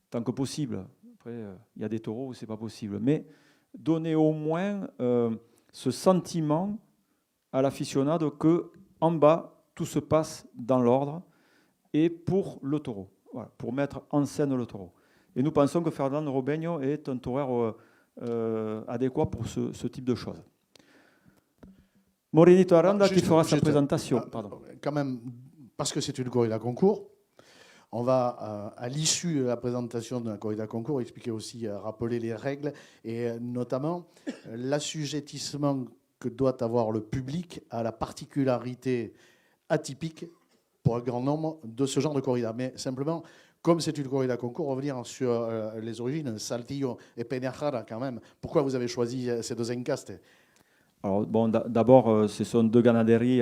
tant que possible. Après, il y a des taureaux où ce n'est pas possible. Mais donner au moins ce sentiment à l'aficionado qu'en bas, tout se passe dans l'ordre et pour le taureau, voilà, pour mettre en scène le taureau. Et nous pensons que Fernando Robleño est un torero adéquat pour ce type de choses. Morenito Aranda qui fera sa présentation. Pardon. Quand même, parce que c'est une corrida concours, on va, à l'issue de la présentation de la corrida concours, expliquer aussi, rappeler les règles et notamment l'assujettissement que doit avoir le public à la particularité atypique pour un grand nombre de ce genre de corrida. Mais simplement, comme c'est une corrida concours, revenir sur les origines, Saltillo et Peñajara quand même. Pourquoi vous avez choisi ces deux encastes? Alors, bon, d'abord, ce sont deux ganaderies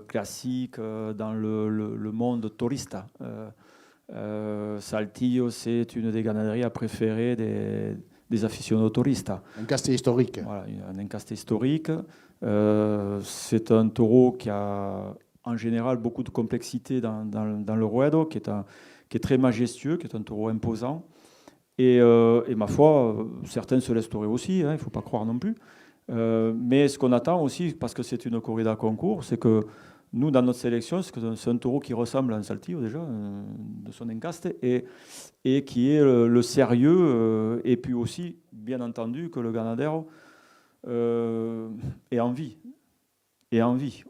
classiques dans le monde tourista. Saltillo, c'est une des ganaderies préférées des aficionados touristas. Un encaste historique. Voilà, un encaste historique. C'est un taureau qui a en général beaucoup de complexité dans le ruedo, qui est très majestueux, qui est un taureau imposant. Et ma foi, certains se laissent torer aussi, il ne faut pas croire non plus. Mais ce qu'on attend aussi, parce que c'est une corrida concours, c'est que nous, dans notre sélection, c'est un taureau qui ressemble à un saltillo déjà, de son encaste, et qui est le sérieux, et puis aussi, bien entendu, que le ganadero ait envie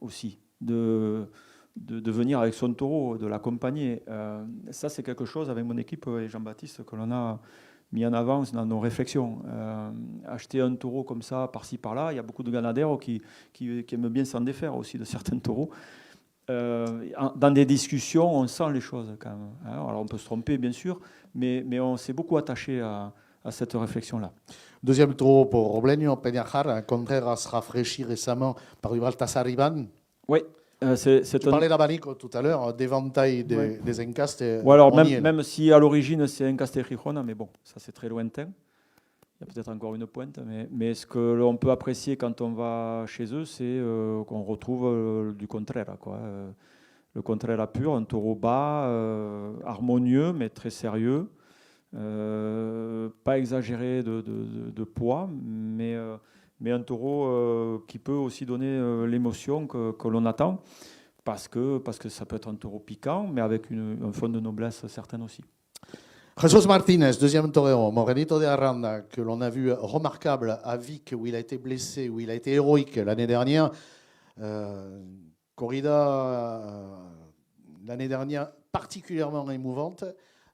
aussi de venir avec son taureau, de l'accompagner. Ça, c'est quelque chose, avec mon équipe et Jean-Baptiste, que l'on a mis en avant dans nos réflexions. Acheter un taureau comme ça, par-ci, par-là, il y a beaucoup de ganaderos qui aiment bien s'en défaire aussi de certains taureaux. Dans des discussions, on sent les choses quand même. Alors on peut se tromper, bien sûr, mais on s'est beaucoup attaché à cette réflexion-là. Deuxième taureau pour Robleño, Peñajara. Contreras rafraîchi récemment par du Baltasar Iban. Oui. Tu parlais d'abanico tout à l'heure, d'éventail des encastes. Ouais, alors même si à l'origine c'est encaste Gijona, mais bon, ça c'est très lointain. Il y a peut-être encore une pointe, mais ce que l'on peut apprécier quand on va chez eux, c'est qu'on retrouve du contraire, quoi. le Contrera pur, un taureau bas, harmonieux mais très sérieux, pas exagéré de poids, mais un taureau qui peut aussi donner l'émotion que l'on attend, parce que ça peut être un taureau piquant, mais avec un fond de noblesse certaine aussi. Jesus Martinez, deuxième torero, Morenito de Aranda, que l'on a vu remarquable à Vic, où il a été blessé, où il a été héroïque l'année dernière. Corrida, l'année dernière, particulièrement émouvante.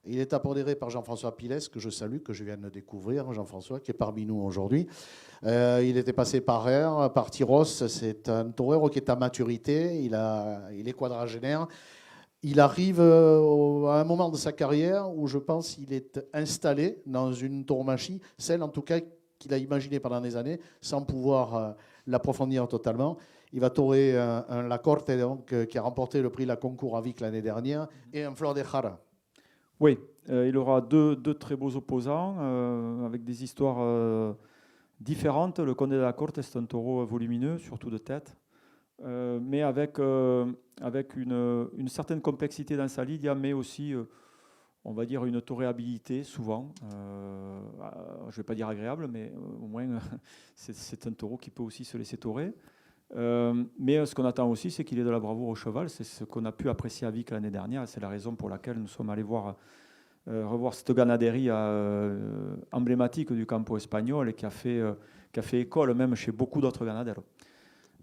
Il est apodéré par Jean-François Piles, que je salue, que je viens de découvrir, Jean-François, qui est parmi nous aujourd'hui. Il était passé par Air, par Tyros. C'est un torero qui est à maturité, il est quadragénaire. Il arrive à un moment de sa carrière où je pense qu'il est installé dans une tauromachie, celle en tout cas qu'il a imaginée pendant des années, sans pouvoir l'approfondir totalement. Il va taurer un La Corte, donc, qui a remporté le prix La Concours à Vic l'année dernière, et un Flor de Jara. Oui, il aura deux très beaux opposants, avec des histoires différentes. Le Conde de la Corte, c'est un taureau volumineux, surtout de tête. Mais avec une certaine complexité dans sa ligne, mais aussi, on va dire, une toréabilité, souvent. Je ne vais pas dire agréable, mais au moins, c'est un taureau qui peut aussi se laisser taurer. Mais ce qu'on attend aussi, c'est qu'il ait de la bravoure au cheval. C'est ce qu'on a pu apprécier à Vic l'année dernière. C'est la raison pour laquelle nous sommes allés revoir cette ganaderie emblématique du campo espagnol et qui a fait école même chez beaucoup d'autres ganaderos.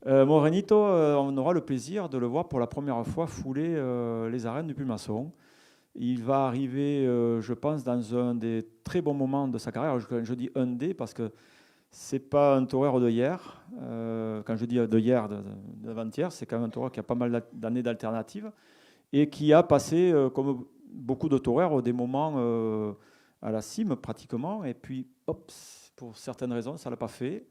Morenito, on aura le plaisir de le voir pour la première fois fouler les arènes du Pulmasson. Il va arriver, je pense, dans un des très bons moments de sa carrière. Je dis un des parce que c'est pas un torero de hier. Quand je dis de hier, d'avant-hier, c'est quand même un torero qui a pas mal d'années d'alternatives et qui a passé, comme beaucoup de toreros, des moments à la cime pratiquement. Et puis, hop, pour certaines raisons, ça ne l'a pas fait.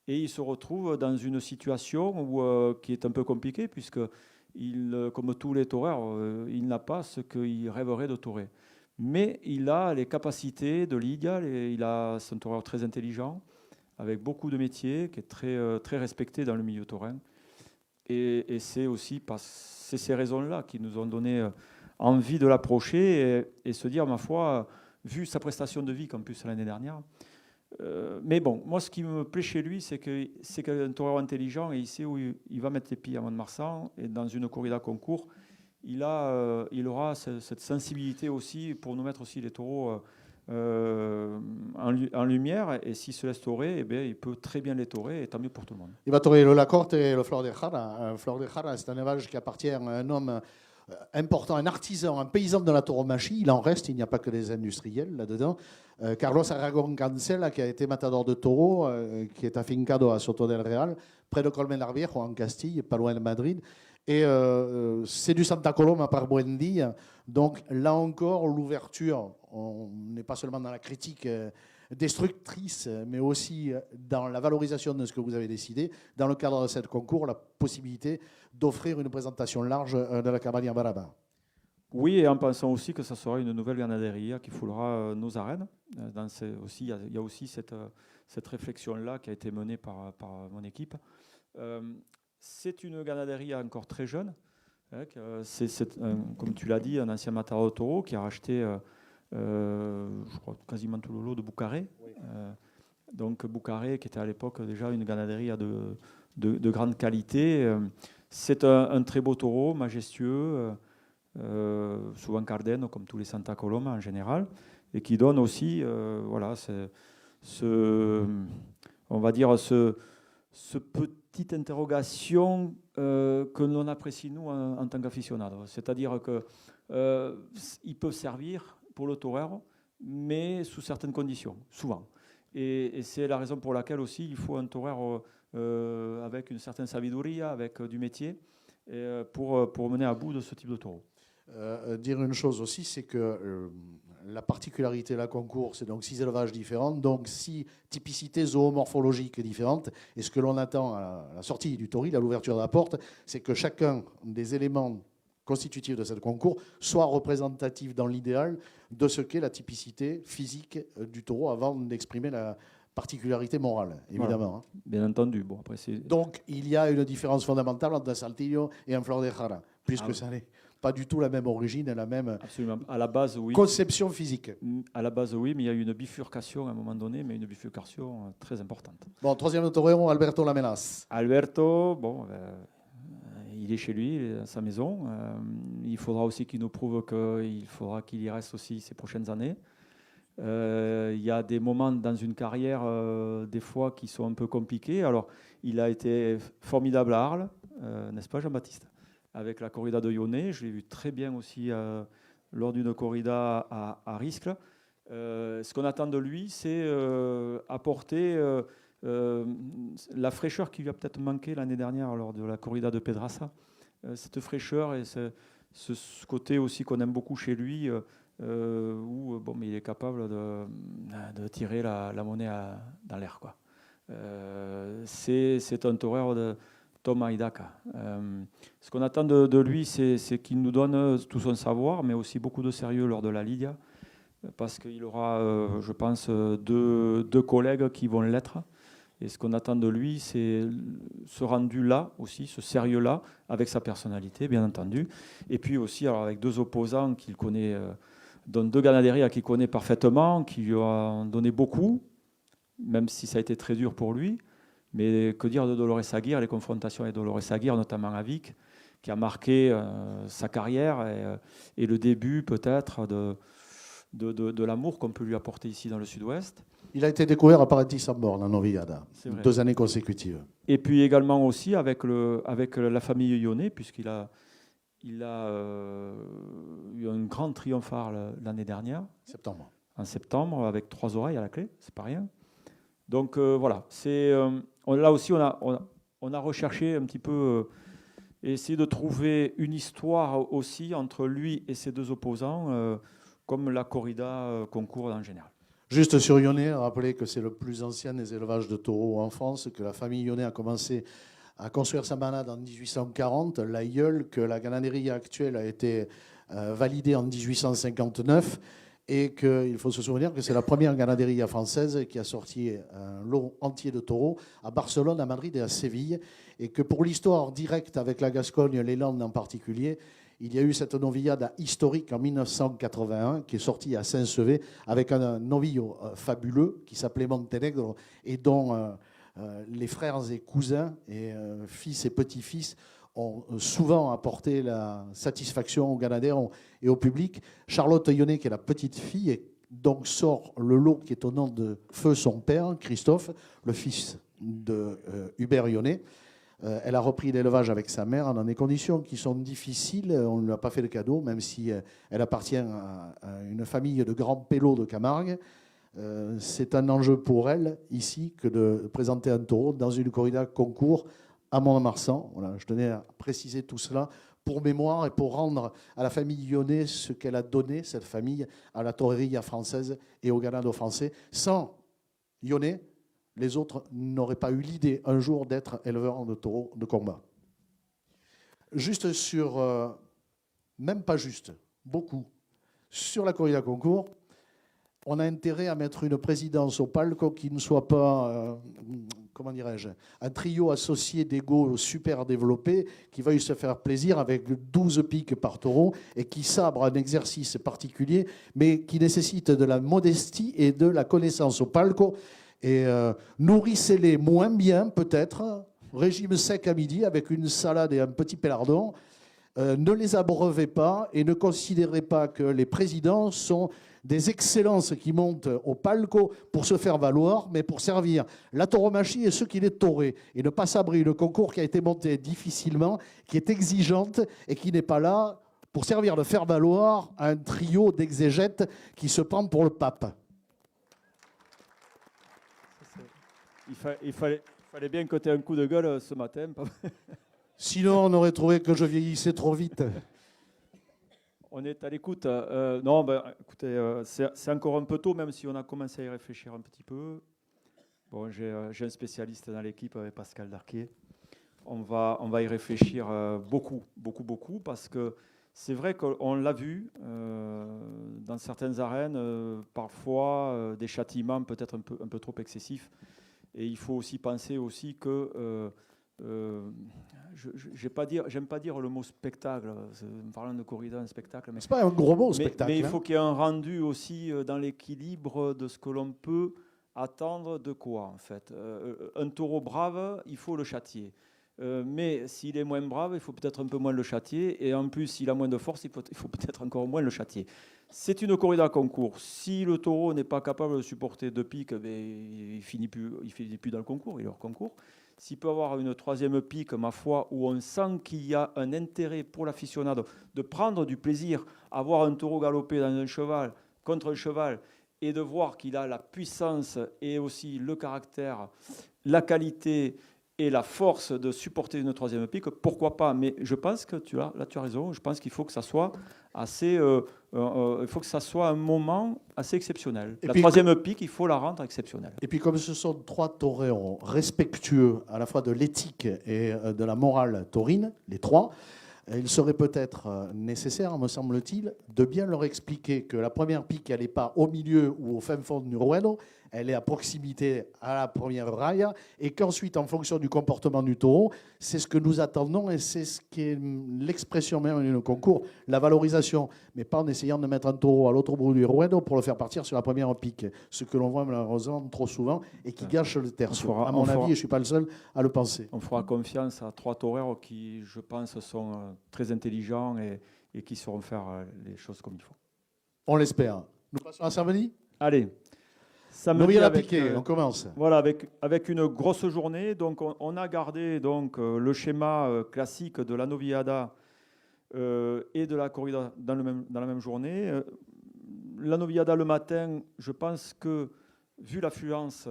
Et il se retrouve dans une situation qui est un peu compliquée, puisque, comme tous les toreurs, il n'a pas ce qu'il rêverait de torer. Mais il a les capacités de Lidia, c'est un toreur très intelligent, avec beaucoup de métiers, qui est très respecté dans le milieu taurin. Et c'est aussi c'est ces raisons-là qui nous ont donné envie de l'approcher et se dire, ma foi, vu sa prestation de vie, qu'en plus l'année dernière, mais bon, moi, ce qui me plaît chez lui, c'est qu'un torero intelligent et il sait où il va mettre les pieds à Mont-de-Marsan. Et dans une corrida concours, il aura cette sensibilité aussi pour nous mettre aussi les taureaux en lumière. Et s'il se laisse taurer, eh bien, il peut très bien les taurer, et tant mieux pour tout le monde. Il va taurer le La Corte et le Flor de Jara. Un Flor de Jara, c'est un élevage qui appartient à un homme important, un artisan, un paysan de la tauromachie. Il en reste, il n'y a pas que des industriels là-dedans. Carlos Aragon Cancela, qui a été matador de taureaux, qui est afincado à Soto del Real, près de Colmenar Viejo, en Castille, pas loin de Madrid. Et c'est du Santa Coloma par Buendía. Donc là encore, l'ouverture, on n'est pas seulement dans la critique destructrice, mais aussi dans la valorisation de ce que vous avez décidé, dans le cadre de cette concours, la possibilité d'offrir une présentation large de la Cabaña Baraba. Oui, et en pensant aussi que ça sera une nouvelle ganaderia qui foulera nos arènes. Il y a aussi cette réflexion-là qui a été menée par mon équipe. C'est une ganaderia encore très jeune. C'est comme tu l'as dit, un ancien matador de taureau qui a racheté je crois quasiment tout le lot de Boucaré. Oui. Donc Boucaré, qui était à l'époque déjà une ganaderia de grande qualité. C'est un très beau taureau, majestueux, souvent Cardeno, comme tous les Santa Coloma en général, et qui donne aussi, on va dire, ce petite interrogation que l'on apprécie nous en tant qu'aficionados. C'est-à-dire qu'ils peuvent servir pour le torero, mais sous certaines conditions, souvent. Et c'est la raison pour laquelle aussi il faut un torero avec une certaine sabiduria, avec du métier, pour mener à bout de ce type de taureau. Dire une chose aussi, c'est que la particularité de la concours, c'est donc 6 élevages différents, donc 6 typicités zoomorphologiques différentes. Et ce que l'on attend à la sortie du tauril, à l'ouverture de la porte, c'est que chacun des éléments constitutifs de cette concours soit représentatif dans l'idéal de ce qu'est la typicité physique du taureau avant d'exprimer la particularité morale, évidemment. Voilà. Bien entendu. Bon, après donc, il y a une différence fondamentale entre un Saltillo et un Flor de Jara. puisque ça n'est pas du tout la même origine et la même Absolument. À la base, oui. conception physique. À la base, oui, mais il y a eu une bifurcation à un moment donné, mais une bifurcation très importante. Bon, troisième torero, Alberto Lamelas. Alberto, bon, il est chez lui, il est à sa maison. Il faudra aussi qu'il nous prouve qu'il faudra qu'il y reste aussi ces prochaines années. Il y a des moments dans une carrière, des fois, qui sont un peu compliqués. Alors, il a été formidable à Arles, n'est-ce pas, Jean-Baptiste? Avec la corrida de Yonnet, je l'ai vu très bien aussi lors d'une corrida à Riscle. Ce qu'on attend de lui, c'est apporter la fraîcheur qui lui a peut-être manqué l'année dernière lors de la corrida de Pedrassa. Cette fraîcheur et ce côté aussi qu'on aime beaucoup chez lui, où bon, mais il est capable de tirer la monnaie dans l'air, quoi. C'est un torero de Thomas Hidaka. Ce qu'on attend de lui, c'est qu'il nous donne tout son savoir, mais aussi beaucoup de sérieux lors de la Lidia, parce qu'il aura, je pense, deux collègues qui vont l'être. Et ce qu'on attend de lui, c'est ce rendu-là aussi, ce sérieux-là, avec sa personnalité, bien entendu. Et puis aussi, alors, avec deux opposants qu'il connaît, dont deux ganaderies qu'il connaît parfaitement, qui lui ont donné beaucoup, même si ça a été très dur pour lui. Mais que dire de Dolores Aguirre, les confrontations avec Dolores Aguirre, notamment à Vic, qui a marqué sa carrière et le début peut-être de l'amour qu'on peut lui apporter ici dans le Sud-Ouest. Il a été découvert à Paradis Samborn, en Novillada, 2 années consécutives. Et puis également aussi avec la famille Yonnet, puisqu'il a eu un grand triomphal l'année dernière. Septembre. En septembre, avec 3 oreilles à la clé, c'est pas rien. Donc voilà, là aussi on a recherché un petit peu, essayer de trouver une histoire aussi entre lui et ses deux opposants, comme la corrida concourt en général. Juste sur Yonnet, rappelez que c'est le plus ancien des élevages de taureaux en France, que la famille Yonnet a commencé à construire sa manade en 1840, l'aïeul, que la ganaderie actuelle a été validée en 1859, et qu'il faut se souvenir que c'est la première ganaderie française qui a sorti un lot entier de taureaux à Barcelone, à Madrid et à Séville, et que pour l'histoire directe avec la Gascogne, les Landes en particulier, il y a eu cette novillade historique en 1981 qui est sortie à Saint-Sevé avec un novillo fabuleux qui s'appelait Montenegro et dont les frères et cousins et fils et petits-fils ont souvent apporté la satisfaction aux Canadiens et au public. Charlotte Yonnet, qui est la petite fille, et donc sort le lot qui est au nom de feu son père, Christophe, le fils de Hubert Yonnet. Elle a repris l'élevage avec sa mère dans des conditions qui sont difficiles. On ne lui a pas fait le cadeau, même si elle appartient à une famille de grands pélots de Camargue. C'est un enjeu pour elle, ici, que de présenter un taureau dans une corrida concours à Mont-de-Marsan. Voilà, je tenais à préciser tout cela pour mémoire et pour rendre à la famille Yonnet ce qu'elle a donné, cette famille, à la toreria française et au ganado français. Sans Yonnet, les autres n'auraient pas eu l'idée un jour d'être éleveurs de taureaux de combat. Juste sur, même pas juste, beaucoup, sur la corrida concours, on a intérêt à mettre une présidence au palco qui ne soit pas, comment dirais-je, un trio associé d'égos super développés qui veuille se faire plaisir avec 12 piques par taureau et qui sabre un exercice particulier, mais qui nécessite de la modestie et de la connaissance au palco. Et nourrissez-les moins bien, peut-être, régime sec à midi avec une salade et un petit pélardon. Ne les abreuvez pas et ne considérez pas que les présidents sont des excellences qui montent au palco pour se faire valoir, mais pour servir la tauromachie et ceux qui les tauraient. Et ne pas sabrer le concours qui a été monté difficilement, qui est exigeante et qui n'est pas là pour servir de faire valoir à un trio d'exégètes qui se prend pour le pape. Il fallait bien que tu aies un coup de gueule ce matin. Sinon, on aurait trouvé que je vieillissais trop vite. On est à l'écoute. Non, écoutez, c'est encore un peu tôt, même si on a commencé à y réfléchir un petit peu. Bon, j'ai un spécialiste dans l'équipe avec Pascal Darquier. On va y réfléchir beaucoup, parce que c'est vrai qu'on l'a vu dans certaines arènes, parfois des châtiments peut-être un peu trop excessifs. Et il faut aussi penser aussi que j'aime pas dire le mot spectacle, en parlant de corrida, un spectacle, mais C'est pas un gros mot, spectacle. mais il hein. faut qu'il y ait un rendu aussi dans l'équilibre de ce que l'on peut attendre de quoi, en fait. Un taureau brave, il faut le châtier. Mais s'il est moins brave, il faut peut-être un peu moins le châtier. Et en plus, s'il a moins de force, il faut peut-être encore moins le châtier. C'est une corrida concours. Si le taureau n'est pas capable de supporter 2 piques, il finit plus dans le concours, il est hors concours. S'il peut avoir une 3e pique, ma foi, où on sent qu'il y a un intérêt pour l'aficionado de prendre du plaisir à voir un taureau galoper dans un cheval contre un cheval et de voir qu'il a la puissance et aussi le caractère, la qualité et la force de supporter une 3e pique, pourquoi pas? Mais je pense que tu as raison. Je pense qu'il faut que ça soit il faut que ça soit un moment assez exceptionnel. Et La puis, 3e pique, il faut la rendre exceptionnelle. Et puis comme ce sont 3 toreros respectueux à la fois de l'éthique et de la morale taurine, les 3, il serait peut-être nécessaire, me semble-t-il, de bien leur expliquer que la première pique, elle n'est pas au milieu ou au fin fond du ruedo, elle est à proximité à la première raya, et qu'ensuite, en fonction du comportement du taureau, c'est ce que nous attendons et c'est ce qui est l'expression même du concours, la valorisation, mais pas en essayant de mettre un taureau à l'autre bout du ruedo pour le faire partir sur la première pique, ce que l'on voit malheureusement trop souvent et qui gâche le terceau. À mon avis, et je ne suis pas le seul à le penser. On fera confiance à 3 toreros qui, je pense, sont très intelligents et qui sauront faire les choses comme il faut. On l'espère. Nous passons à samedi. Allez. Samedi Novillada avec, piqué, on commence. Voilà, avec une grosse journée. Donc, on a gardé donc, le schéma classique de la Novillada et de la corrida dans la même journée. La Novillada le matin, je pense que, vu l'affluence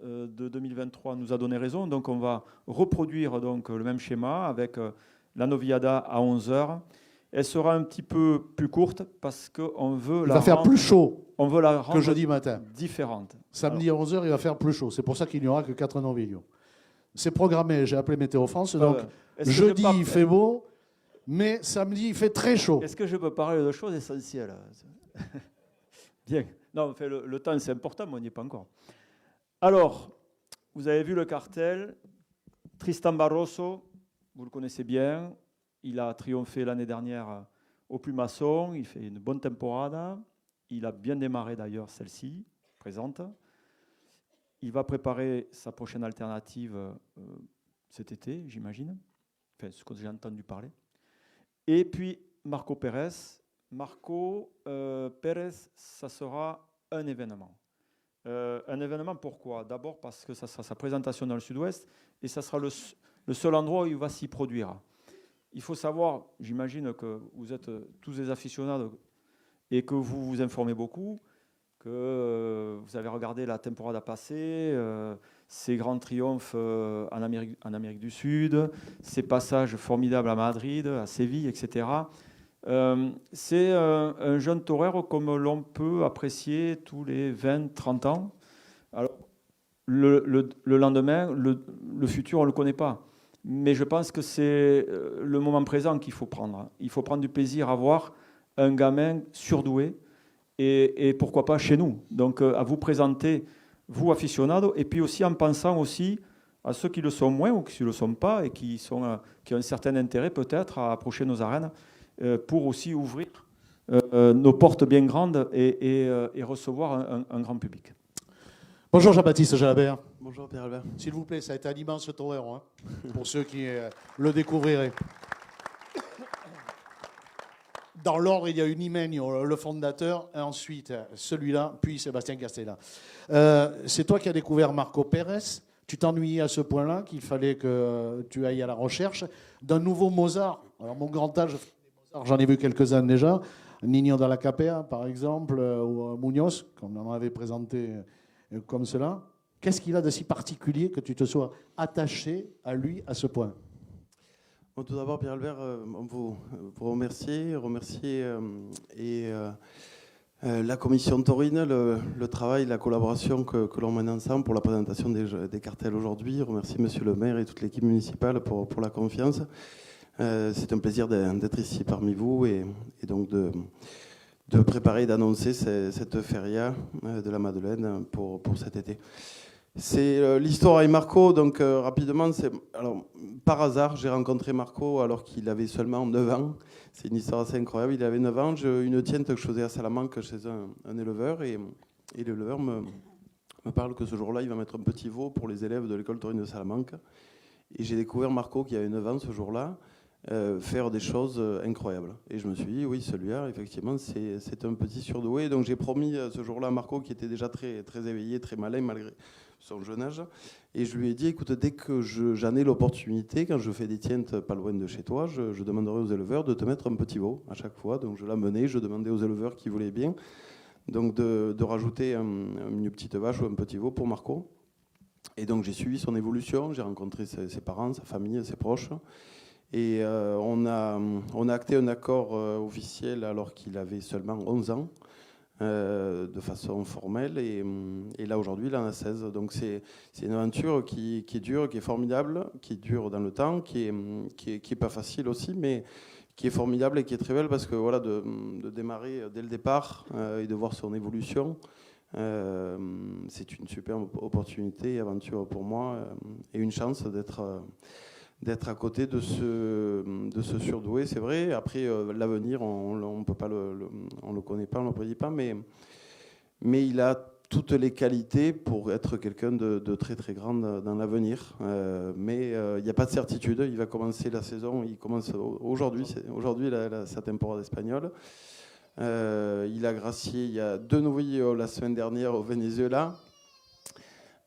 de 2023, nous a donné raison. Donc, on va reproduire donc, le même schéma avec la Novillada à 11h. Elle sera un petit peu plus courte parce qu'on veut Il va faire plus chaud que jeudi matin. Différente. Samedi à 11h, il va faire plus chaud. C'est pour ça qu'il n'y aura que 4 novillos. C'est programmé, j'ai appelé Météo France. Donc, jeudi, il fait beau, mais samedi, il fait très chaud. Est-ce que je peux parler de choses essentielles? Bien. Non, enfin, le temps, c'est important, mais on n'y est pas encore. Alors, vous avez vu le cartel. Tristan Barroso, vous le connaissez bien. Il a triomphé l'année dernière au Plumasson. Il fait une bonne temporada. Il a bien démarré d'ailleurs celle-ci, présente. Il va préparer sa prochaine alternative cet été, j'imagine. Enfin, ce que j'ai entendu parler. Et puis, Marco Pérez. Marco Pérez, ça sera un événement. Un événement, pourquoi? D'abord parce que ça sera sa présentation dans le Sud-Ouest et ça sera le seul endroit où il va s'y produire. Il faut savoir, j'imagine que vous êtes tous des aficionados et que vous vous informez beaucoup, que vous avez regardé la temporada passée, ces grands triomphes en Amérique du Sud, ces passages formidables à Madrid, à Séville, etc. C'est un jeune torero comme l'on peut apprécier tous les 20-30 ans. Alors, le lendemain, le futur, on ne le connaît pas. Mais je pense que c'est le moment présent qu'il faut prendre. Il faut prendre du plaisir à voir un gamin surdoué et pourquoi pas chez nous. Donc à vous présenter, vous aficionados, et puis aussi en pensant aussi à ceux qui le sont moins ou qui ne le sont pas et qui ont un certain intérêt peut-être à approcher nos arènes pour aussi ouvrir nos portes bien grandes et recevoir un grand public. Bonjour Jean-Baptiste Jalabert. Bonjour Pierre-Albert. S'il vous plaît, ça a été un immense torero, hein, pour ceux qui le découvriraient. Dans l'ordre, il y a eu Nimeño, le fondateur, et ensuite celui-là, puis Sébastien Castella. C'est toi qui as découvert Marco Pérez. Tu t'ennuyais à ce point-là qu'il fallait que tu ailles à la recherche d'un nouveau Mozart. Alors, mon grand âge, j'en ai vu quelques-uns déjà. Niño de la Capea, par exemple, ou Muñoz, comme on en avait présenté comme cela. Qu'est-ce qu'il a de si particulier que tu te sois attaché à lui à ce point? Bon, tout d'abord, Pierre-Albert, vous remercier la commission taurine, le travail, la collaboration que l'on mène ensemble pour la présentation des cartels aujourd'hui. Remercier monsieur le maire et toute l'équipe municipale pour la confiance. C'est un plaisir d'être ici parmi vous et donc de préparer et d'annoncer cette feria de la Madeleine pour cet été. C'est l'histoire avec Marco, donc rapidement, alors, par hasard, j'ai rencontré Marco alors qu'il avait seulement 9 ans. C'est une histoire assez incroyable, il avait 9 ans, une tiente que je faisais à Salamanque chez un éleveur, et l'éleveur me parle que ce jour-là, il va mettre un petit veau pour les élèves de l'école taurine de Salamanque. Et j'ai découvert Marco, qui avait 9 ans ce jour-là, faire des choses incroyables. Et je me suis dit, oui, celui-là, effectivement, c'est un petit surdoué. Donc j'ai promis ce jour-là à Marco, qui était déjà très, très éveillé, très malin, malgré son jeune âge. Et je lui ai dit, écoute, dès que j'en ai l'opportunité, quand je fais des tientes pas loin de chez toi, je demanderai aux éleveurs de te mettre un petit veau à chaque fois. Donc je l'amenais, je demandais aux éleveurs qui voulaient bien donc de rajouter une petite vache ou un petit veau pour Marco. Et donc j'ai suivi son évolution, j'ai rencontré ses parents, sa famille, ses proches. Et on a acté un accord officiel alors qu'il avait seulement 11 ans, de façon formelle. Et là, aujourd'hui, il en a 16. Donc c'est une aventure qui est dure, qui est formidable, qui dure dans le temps, qui est pas facile aussi, mais qui est formidable et qui est très belle parce que voilà, de démarrer dès le départ et de voir son évolution, c'est une super opportunité et aventure pour moi et une chance d'être à côté de ce surdoué, c'est vrai. Après, l'avenir, on peut pas on le connaît pas, on le prédit pas, mais il a toutes les qualités pour être quelqu'un de très très grand dans l'avenir. Mais il n'y a pas de certitude. Il va commencer la saison. Il commence aujourd'hui sa temporade espagnole. Il a gracié. Il y a 2 novillos la semaine dernière au Venezuela.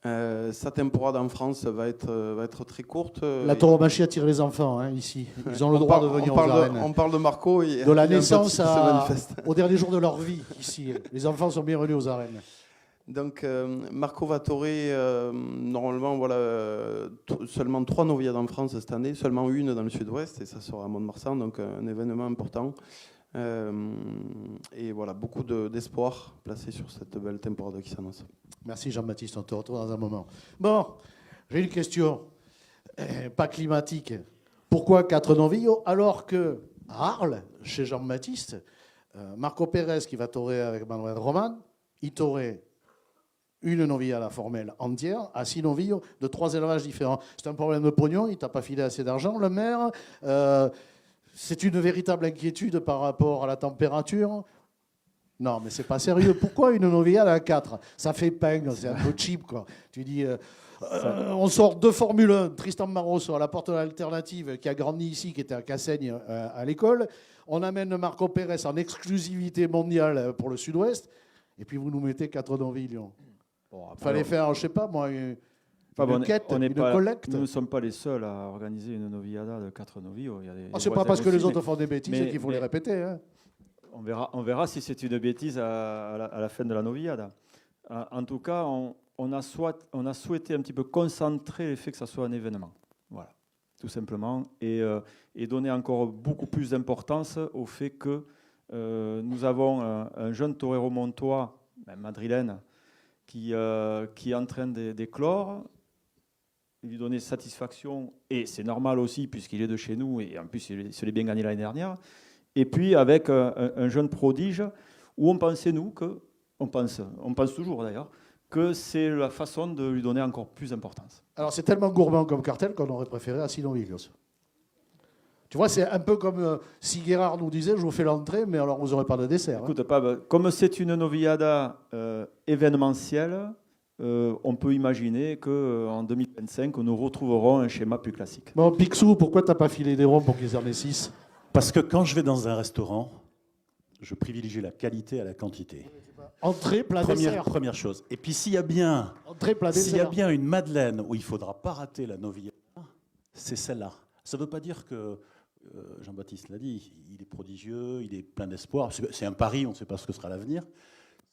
Sa temporade en France va être très courte. La tauromachie attire les enfants, hein, ici. Ils ont le droit de venir aux arènes. On parle de Marco. De la naissance au dernier jour de leur vie, ici. Les enfants sont bienvenus aux arènes. Donc Marco va torer normalement seulement 3 noviades en France cette année, seulement une dans le sud-ouest, et ça sera à Mont-de-Marsan, donc un événement important. Et voilà, beaucoup d'espoir placé sur cette belle temporade qui s'annonce. Merci Jean-Baptiste, on te retrouve dans un moment. Bon, j'ai une question, pas climatique. Pourquoi 4 novillos alors que à Arles, chez Jean-Baptiste, Marco Pérez qui va torer avec Manuel Roman, il torait une novilla à la formelle entière, à 6 novillos de 3 élevages différents. C'est un problème de pognon, il t'a pas filé assez d'argent, le maire. C'est une véritable inquiétude par rapport à la température. Non, mais c'est pas sérieux. Pourquoi une novilla à 4 ? Ça fait peigne, c'est un peu cheap, quoi. Tu dis, on sort 2 Formule 1, Tristan Marosso à la porte de l'alternative, qui a grandi ici, qui était à Cassaigne à l'école. On amène Marco Pérez en exclusivité mondiale pour le Sud-Ouest, et puis vous nous mettez 4 novillos. Bon, fallait faire, je sais pas moi, une quête, une collecte. Nous ne sommes pas les seuls à organiser une novillada de 4 novillos. C'est pas parce que les autres font des bêtises qu'il faut les répéter. Hein. On verra si c'est une bêtise à la fin de la novillada. En tout cas, on a souhaité un petit peu concentrer le fait que ça soit un événement. Voilà, tout simplement. Et donner encore beaucoup plus d'importance au fait que nous avons un jeune torero montois, madrilène, qui est en train d'éclore, lui donner satisfaction, et c'est normal aussi puisqu'il est de chez nous, et en plus il se l'est bien gagné l'année dernière, et puis avec un jeune prodige, où on pensait nous, on pense toujours d'ailleurs, que c'est la façon de lui donner encore plus d'importance. Alors c'est tellement gourmand comme cartel qu'on aurait préféré à 6 novillos. Tu vois, c'est un peu comme si Guérard nous disait, je vous fais l'entrée, mais alors vous n'aurez pas de dessert. Écoute, Pab, comme c'est une novillada événementielle, on peut imaginer qu'en 2025, nous retrouverons un schéma plus classique. Bon, Picsou, pourquoi tu n'as pas filé des ronds pour qu'ils en aient 6 ? Parce que quand je vais dans un restaurant, je privilégie la qualité à la quantité. Entrée, plat, dessert. Première chose. Et puis s'il y a bien une madeleine où il ne faudra pas rater la novillada, c'est celle-là. Ça ne veut pas dire que Jean-Baptiste l'a dit, il est prodigieux, il est plein d'espoir. C'est un pari, on ne sait pas ce que sera l'avenir.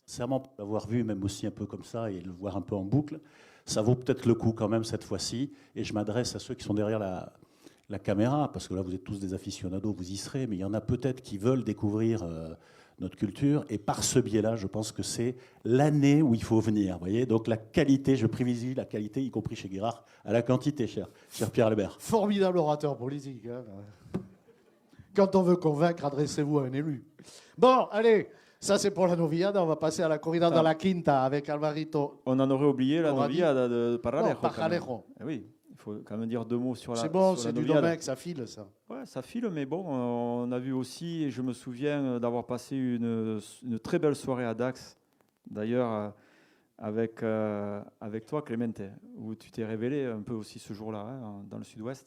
Sincèrement, pour l'avoir vu, même aussi un peu comme ça, et le voir un peu en boucle, ça vaut peut-être le coup quand même cette fois-ci. Et je m'adresse à ceux qui sont derrière la caméra, parce que là, vous êtes tous des aficionados, vous y serez, mais il y en a peut-être qui veulent découvrir notre culture. Et par ce biais-là, je pense que c'est l'année où il faut venir. Voyez, donc la qualité, je privilégie la qualité, y compris chez Guérard, à la quantité, cher Pierre Albert. Formidable orateur politique. Hein. Quand on veut convaincre, adressez-vous à un élu. Bon, allez, Ça, c'est pour la Noviada. On va passer à la corrida de la Quinta avec Alvarito. On en aurait oublié la Corradi. novia de Paralejo. Non, Paralejo. Oui, il faut quand même dire 2 mots sur la C'est bon, sur c'est la du noviada. Domecq, ça file, ça. Ouais, ça file, mais bon, on a vu aussi, et je me souviens d'avoir passé une très belle soirée à Dax, d'ailleurs avec toi, Clemente, où tu t'es révélé un peu aussi ce jour-là, hein, dans le sud-ouest,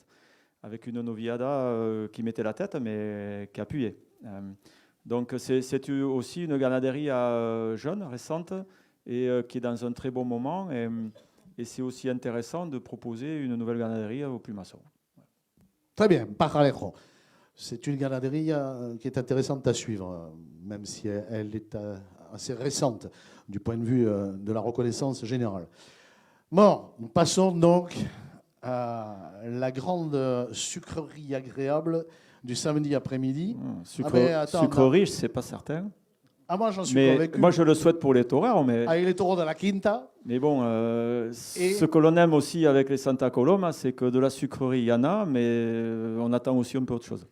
avec une noviada qui mettait la tête, mais qui appuyait. Donc c'est aussi une ganaderia jeune, récente, et qui est dans un très bon moment, et c'est aussi intéressant de proposer une nouvelle ganaderia au Plumasson. Très bien, Paralejo. C'est une ganaderie qui est intéressante à suivre, même si elle est assez récente du point de vue de la reconnaissance générale. Bon, nous passons donc à la grande sucrerie agréable du samedi après-midi. mais attends, Sucre non. riche, c'est pas certain. Ah, moi, j'en suis Mais convaincu. moi, je le souhaite pour les toreros, mais, Avec les taureaux de la Quinta, mais bon, Et- ce que l'on aime aussi avec les Santa Coloma, c'est que de la sucrerie, il y en a, mais on attend aussi un peu autre chose.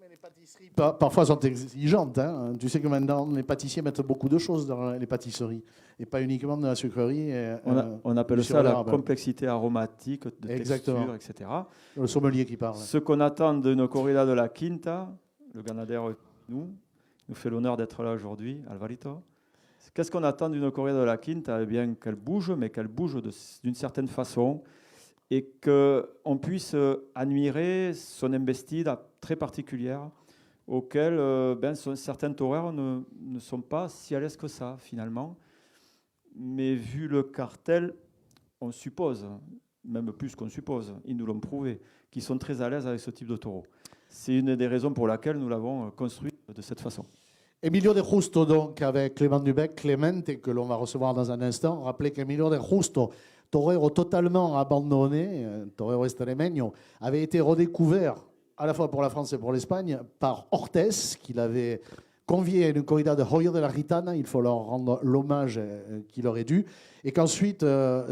les pâtisseries parfois sont exigeantes. Hein. Tu sais que maintenant, les pâtissiers mettent beaucoup de choses dans les pâtisseries, et pas uniquement de la sucrerie. Et, On appelle du ça la sirop d'érable. complexité aromatique, de Exactement. texture, etc. Le sommelier qui parle. Ce qu'on attend d'une corrida de la Quinta, le Ganadero, nous fait l'honneur d'être là aujourd'hui, Alvarito. Qu'est-ce qu'on attend d'une corrida de la Quinta? Eh bien, qu'elle bouge, mais qu'elle bouge d'une certaine façon, et qu'on puisse admirer son embestida très particulière, auquel certains toreros ne sont pas si à l'aise que ça, finalement. Mais vu le cartel, on suppose, même plus qu'on suppose, ils nous l'ont prouvé, qu'ils sont très à l'aise avec ce type de taureau. C'est une des raisons pour laquelle nous l'avons construit de cette façon. Emilio de Justo, donc, avec Clément Dubec, Clemente, que l'on va recevoir dans un instant. Rappelez qu'Emilio de Justo, torero totalement abandonné, torero extremeño, avait été redécouvert à la fois pour la France et pour l'Espagne par Ortez, qu'il avait convié à une corrida de Hoyo de la Gitana. Il faut leur rendre l'hommage qu'il leur est dû. Et qu'ensuite,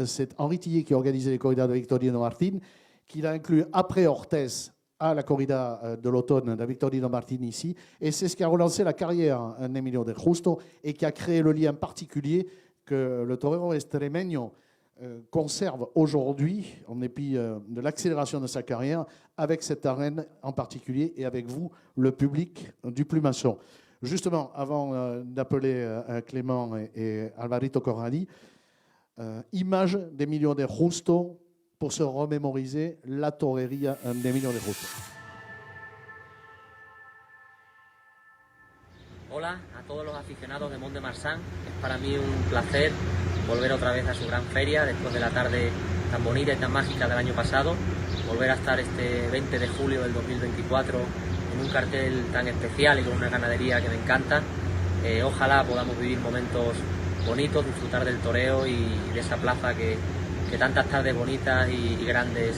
c'est Henri Tillet qui a organisé les corridas de Victorino Martin, qu'il a inclus après Ortez à la corrida de l'automne de Victorino Martin ici. Et c'est ce qui a relancé la carrière d'Emilio de Justo et qui a créé le lien particulier que le torero extremeño conserve aujourd'hui, en dépit de l'accélération de sa carrière, avec cette arène en particulier et avec vous, le public du Plumasson. Justement, avant d'appeler Clément et Alvarito Corradi, image d'Emilio de Justo pour se remémoriser la torería d'Emilio de Justo. Hola a todos los aficionados de Mont de Marsan. Es para mí un placer volver otra vez a su gran feria después de la tarde tan bonita y tan mágica del año pasado. Volver a estar este 20 de julio del 2024 en un cartel tan especial y con una ganadería que me encanta. Ojalá podamos vivir momentos bonitos, disfrutar del toreo y de esa plaza que tantas tardes bonitas y grandes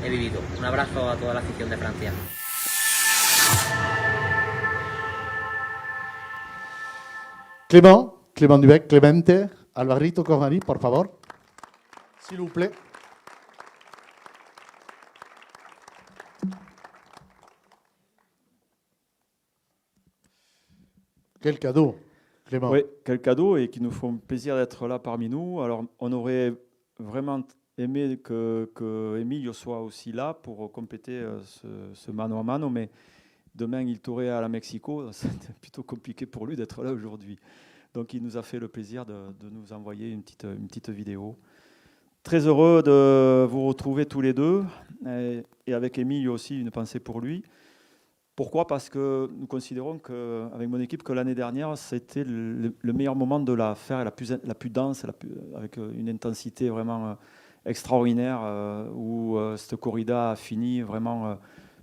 he vivido. Un abrazo a toda la afición de Francia. Clément Dubec, Clemente, Alvarito Corradi, por favor, s'il vous plaît. Quel cadeau, Clément. Oui, quel cadeau, et qui nous font plaisir d'être là parmi nous. Alors, on aurait vraiment aimé que Emilio soit aussi là pour compléter ce mano a mano, mais demain il toreait à la Mexico, c'est plutôt compliqué pour lui d'être là aujourd'hui. Donc il nous a fait le plaisir de nous envoyer une petite vidéo. Très heureux de vous retrouver tous les deux, et avec Emilio aussi, une pensée pour lui. Pourquoi ? Parce que nous considérons avec mon équipe que l'année dernière, c'était le meilleur moment de la faire, la plus dense, avec une intensité vraiment extraordinaire, où cette corrida a fini vraiment,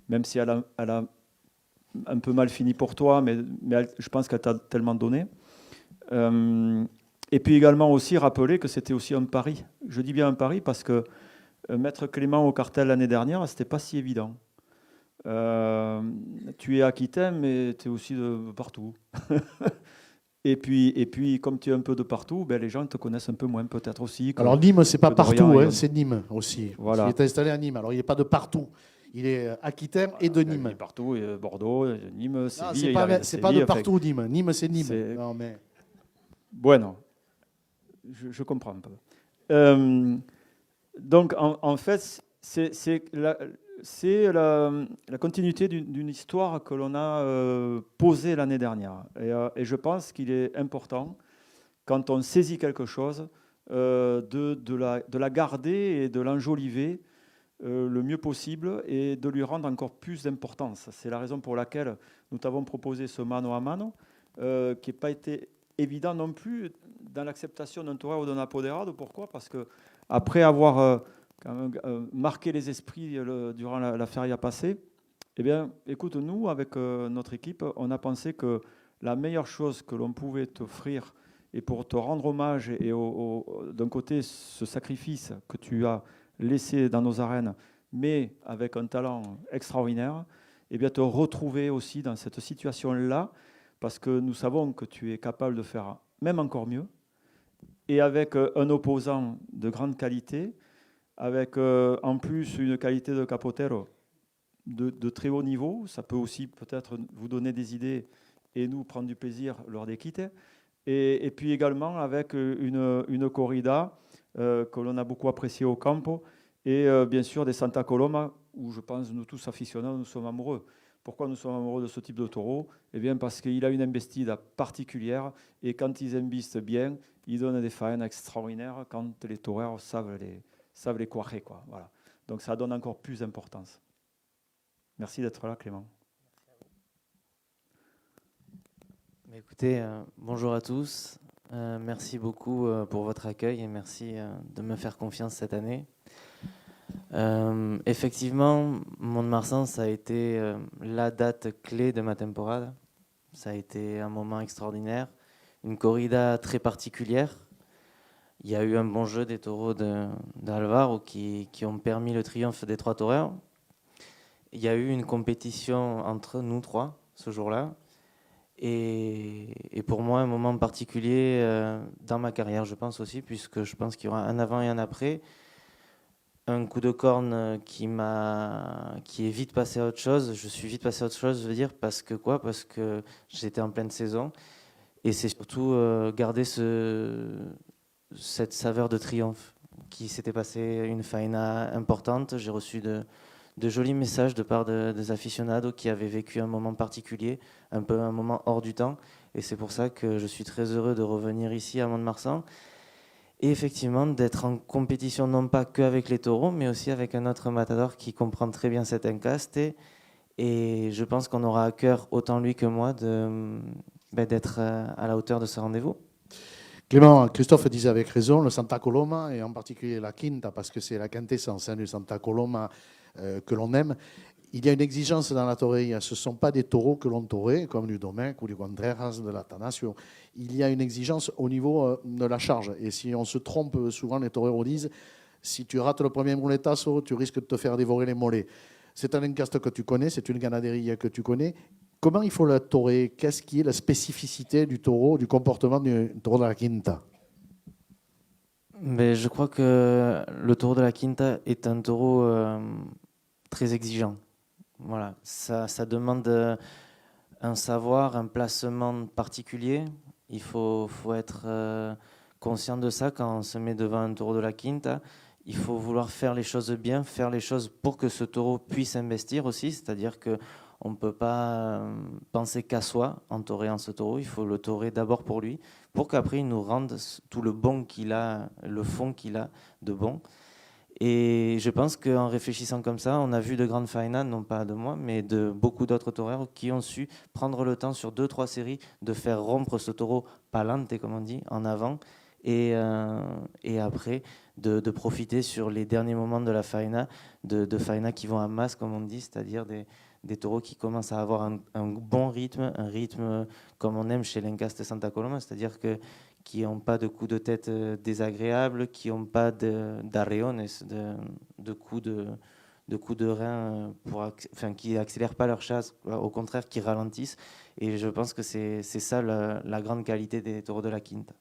même si elle a un peu mal fini pour toi, mais je pense qu'elle t'a tellement donné. Et puis également aussi rappeler que c'était aussi un pari. Je dis bien un pari parce que mettre Clément au cartel l'année dernière, c'était pas si évident. Tu es aquitaine, mais tu es aussi de partout. et puis, comme tu es un peu de partout, ben, les gens te connaissent un peu moins peut-être aussi. Alors Nîmes, c'est pas que Dorian partout, et hein, Lyon. c'est Nîmes aussi. Voilà. Il est installé à Nîmes. Alors il n'est pas de partout. Il est aquitaine et de Il Nîmes. est partout, Bordeaux, Nîmes, Non, Séville. c'est il pas, arrive de c'est pas Séville, de enfin, partout, Nîmes. Nîmes, c'est Nîmes. c'est- Non, mais... Bueno, je comprends un peu. Donc, en fait, c'est la continuité d'une histoire que l'on a posée l'année dernière. Et je pense qu'il est important, quand on saisit quelque chose, de la garder et de l'enjoliver le mieux possible et de lui rendre encore plus d'importance. C'est la raison pour laquelle nous t'avons proposé ce mano à mano, qui n'a pas été évident non plus dans l'acceptation d'un torero d'un apoderado. Pourquoi ? Parce que après avoir quand même, marqué les esprits durant la feria passée, eh bien, écoute, nous, avec notre équipe, on a pensé que la meilleure chose que l'on pouvait t'offrir, et pour te rendre hommage, et d'un côté, ce sacrifice que tu as laissé dans nos arènes, mais avec un talent extraordinaire, eh bien, te retrouver aussi dans cette situation-là, parce que nous savons que tu es capable de faire même encore mieux, et avec un opposant de grande qualité, avec en plus une qualité de capotero de très haut niveau. Ça peut aussi peut-être vous donner des idées et nous prendre du plaisir lors des quittes. Et puis également avec une corrida que l'on a beaucoup appréciée au campo, et bien sûr des Santa Coloma, où je pense nous tous aficionados, nous sommes amoureux. Pourquoi nous sommes amoureux de ce type de taureau ? Eh bien parce qu'il a une embestida particulière, et quand ils embistent bien, ils donnent des faines extraordinaires quand les taureaux savent les coiffer, quoi. Voilà. Donc ça donne encore plus d'importance. Merci d'être là, Clément. Écoutez, bonjour à tous. Merci beaucoup pour votre accueil et merci de me faire confiance cette année. Effectivement, Mont-de-Marsan, ça a été la date clé de ma temporada. Ça a été un moment extraordinaire, une corrida très particulière. Il y a eu un bon jeu des taureaux d'Alvaro qui ont permis le triomphe des trois taureaux. Il y a eu une compétition entre nous trois ce jour-là. Et pour moi, un moment particulier dans ma carrière, je pense aussi, puisque je pense qu'il y aura un avant et un après. Un coup de corne qui est vite passé à autre chose. Je suis vite passé à autre chose, je veux dire, parce que j'étais en pleine saison. Et c'est surtout garder cette saveur de triomphe qui s'était passé, une faena importante. J'ai reçu de jolis messages de part des aficionados qui avaient vécu un moment particulier, un peu un moment hors du temps. Et c'est pour ça que je suis très heureux de revenir ici à Mont-de-Marsan. Et effectivement, d'être en compétition non pas qu'avec les taureaux, mais aussi avec un autre matador qui comprend très bien cet encaste. Et je pense qu'on aura à cœur, autant lui que moi, d'être à la hauteur de ce rendez-vous. Clément, Christophe disait avec raison, le Santa Coloma, et en particulier la Quinta, parce que c'est la quintessence du Santa Coloma que l'on aime. Il y a une exigence dans la toreilla. Ce ne sont pas des taureaux que l'on taurait, comme du Domecq ou du Contreras, de l'Atanasio. Il y a une exigence au niveau de la charge. Et si on se trompe, souvent les toreros disent, si tu rates le premier muletazo, tu risques de te faire dévorer les mollets. C'est un encaste que tu connais, c'est une ganaderie que tu connais. Comment il faut la taurer ? Qu'est-ce qui est la spécificité du taureau, du comportement du taureau de la Quinta ? Mais je crois que le taureau de la Quinta est un taureau très exigeant. Voilà, ça demande un savoir, un placement particulier. Il faut être conscient de ça quand on se met devant un taureau de la Quinta. Il faut vouloir faire les choses bien, faire les choses pour que ce taureau puisse investir aussi. C'est-à-dire qu'on ne peut pas penser qu'à soi en toréant ce taureau. Il faut le taurer d'abord pour lui, pour qu'après il nous rende tout le bon qu'il a, le fond qu'il a de bon. Et je pense qu'en réfléchissant comme ça, on a vu de grandes faenas, non pas de moi, mais de beaucoup d'autres taureros qui ont su prendre le temps sur 2-3 séries de faire rompre ce taureau palante, comme on dit, en avant, et après de profiter sur les derniers moments de la faena, de faena qui vont à masse, comme on dit, c'est-à-dire des taureaux qui commencent à avoir un bon rythme, un rythme comme on aime chez l'Encaste Santa Coloma, c'est-à-dire qui n'ont pas de coups de tête désagréables, qui n'ont pas d'arreones, de coups de rein qui n'accélèrent pas leur chasse, au contraire, qui ralentissent. Et je pense que c'est ça la grande qualité des taureaux de la Quinta.